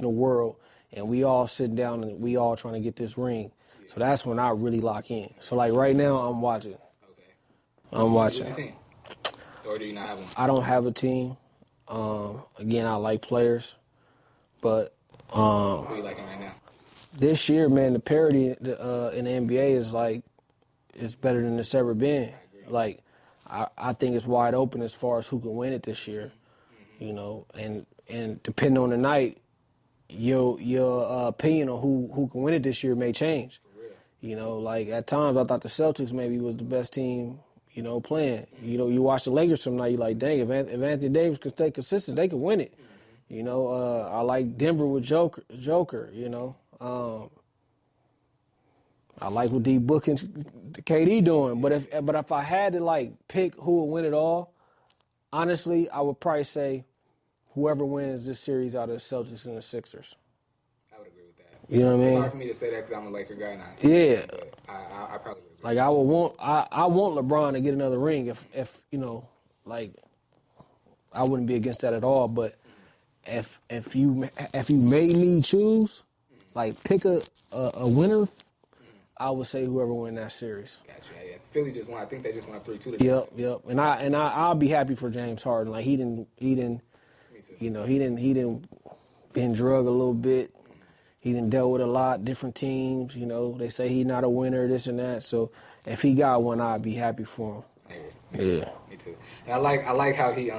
world. And we all sitting down and we all trying to get this ring. So that's when I really lock in. So, like, right now, I'm watching. Okay. I'm watching. Who's your team? Or do you not have one? I don't have a team. Again, I like players. But who are you liking right now? this year, man, the parity in the NBA is better than it's ever been. Like, I think it's wide open as far as who can win it this year. And depending on the night, your opinion on who can win it this year may change. For real. Like at times I thought the Celtics maybe was the best team, playing. You watch the Lakers some night, you're like, dang, if Anthony Davis could stay consistent, they could win it. I like Denver with Joker. I like what D Book and KD doing. But if I had to like pick who would win it all, honestly, I would probably say whoever wins this series out of the Celtics and the Sixers. I would agree with that. You know what I mean? It's hard for me to say that because I'm a Laker guy now. Yeah. But I probably would agree. Like I want LeBron to get another ring if like I wouldn't be against that at all. But if you made me choose, like pick a winner, I would say whoever win that series. Gotcha. Yeah. Philly just won. I think they just won 3-2. Yep. And I'll be happy for James Harden. Like he didn't. Me too. He didn't been drugged a little bit. He didn't dealt with a lot, different teams. They say he's not a winner, this and that. So if he got one, I'd be happy for him. Yeah. Me too. And I like how he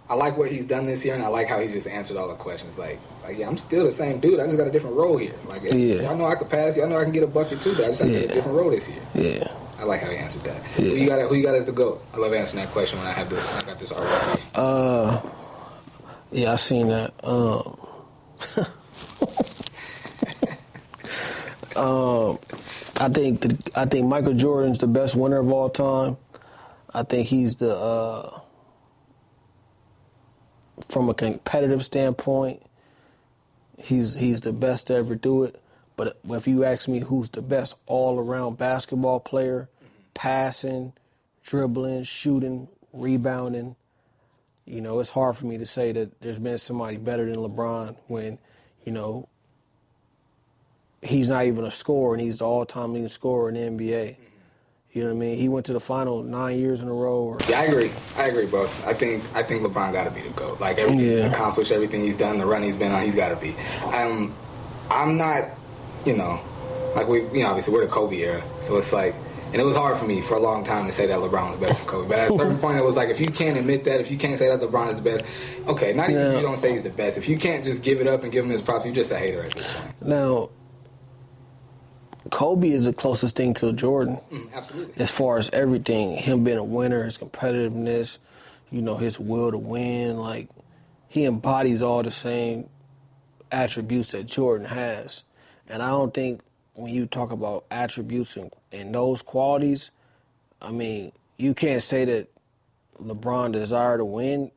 I like what he's done this year, and I like how he just answered all the questions. Like yeah, I'm still the same dude. I just got a different role here. Like y'all know I could pass. Y'all know I can get a bucket too, but I just have to get a different role this year. Yeah. I like how he answered that. Yeah. Who you got as the GOAT? I love answering that question when I got this argument. Yeah, I seen that. I think Michael Jordan's the best winner of all time. I think he's from a competitive standpoint, he's the best to ever do it. But if you ask me who's the best all-around basketball player, passing, dribbling, shooting, rebounding, it's hard for me to say that there's been somebody better than LeBron when, he's not even a scorer and he's the all-time leading scorer in the NBA. You know what I mean? He went to the final 9 years in a row. Yeah, I agree, bro. I think LeBron got to be the GOAT. Like, he's accomplished everything he's done, the run he's been on, he's got to be. I'm not, like obviously we're the Kobe era, so it's like, and it was hard for me for a long time to say that LeBron was better than Kobe. But at a certain point, it was like, if you can't admit that, if you can't say that LeBron is the best, okay, not even if you don't say he's the best. If you can't just give it up and give him his props, you're just a hater at this point. Now, Kobe is the closest thing to Jordan. Absolutely. As far as everything, him being a winner, his competitiveness, his will to win, like, he embodies all the same attributes that Jordan has. And I don't think when you talk about attributes and those qualities, I mean, you can't say that LeBron's desire to win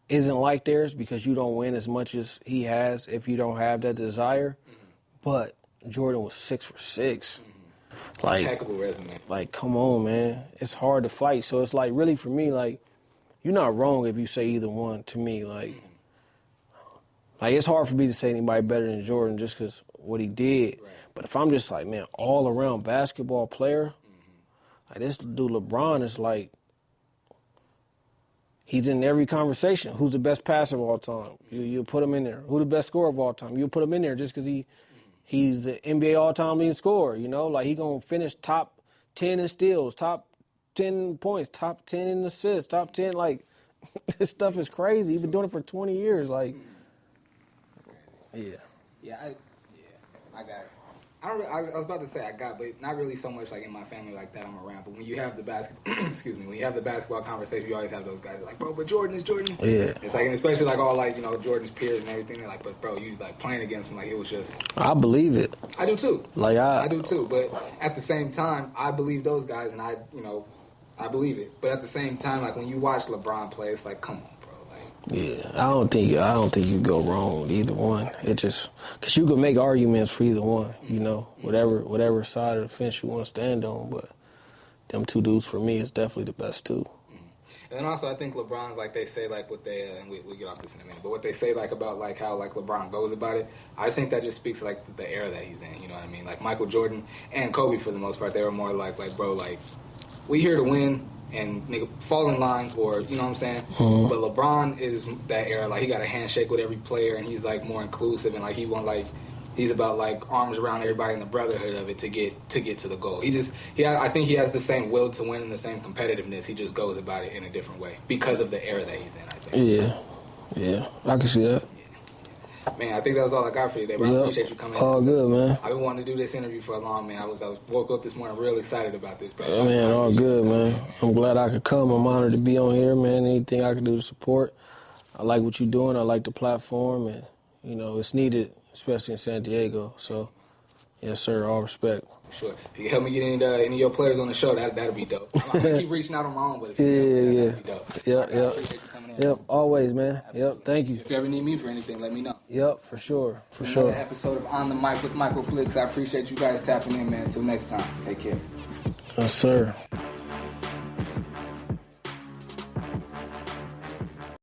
isn't like theirs because you don't win as much as he has if you don't have that desire. Mm-hmm. But Jordan was 6 for 6. Mm-hmm. Like, impeccable resume. Like, come on, man. It's hard to fight. So it's like, really for me, like, you're not wrong if you say either one to me. Like, like it's hard for me to say anybody better than Jordan just because what he did. Right. But if I'm just like, man, all around basketball player, like this dude LeBron is like, he's in every conversation. Who's the best passer of all time? You put him in there. Who's the best scorer of all time? You put him in there just because he's the NBA all-time leading scorer. You know, like he gonna finish top 10 in steals, top 10 points, top 10 in assists, top 10. Like this stuff is crazy. He's been doing it for 20 years. Like, yeah, I got it. I was about to say I got, but not really so much like in my family like that I'm around. But when you have the when you have the basketball conversation, you always have those guys like, bro, but Jordan is Jordan. Yeah. It's like, and especially like all like, you know, Jordan's peers and everything. They're like, but bro, you like playing against him, like it was just. I believe it. I do too. Like I do too. But at the same time, I believe those guys, and I believe it. But at the same time, like when you watch LeBron play, it's like, come on. Yeah, I don't think you go wrong with either one. It just because you can make arguments for either one, you know, whatever side of the fence you want to stand on. But them two dudes for me is definitely the best two. And then also I think LeBron, like they say, like what they and we get off this in a minute, but what they say like about like how like LeBron goes about it, I just think that just speaks to, like the era that he's in. You know what I mean? Like Michael Jordan and Kobe for the most part, they were more like bro, like we here to win. And nigga, fall in line, or you know what I'm saying. Mm-hmm. But LeBron is that era. Like he got a handshake with every player, and he's like more inclusive, and like he's about like arms around everybody in the brotherhood of it to get to the goal. I think he has the same will to win and the same competitiveness. He just goes about it in a different way because of the era that he's in. I think. Yeah, I can see that. Man, I think that was all I got for you today, bro. I appreciate you coming. All good, man. I've been wanting to do this interview for a long, man. I woke up this morning real excited about this, bro. Man, all good, man. I'm glad I could come. I'm honored to be on here, man. Anything I can do to support. I like what you're doing. I like the platform, and, you know, it's needed, especially in San Diego. So, yes, sir, all respect. Sure. If you can help me get any of your players on the show, that'll be dope. I'm going to keep reaching out on my own, but if you that'd be dope. Yep, always, man. Absolutely. Yep, thank you. If you ever need me for anything, let me know. Yep, for sure. Another episode of On the Mic with Michael Flix. I appreciate you guys tapping in, man. Until next time, take care. Yes, sir.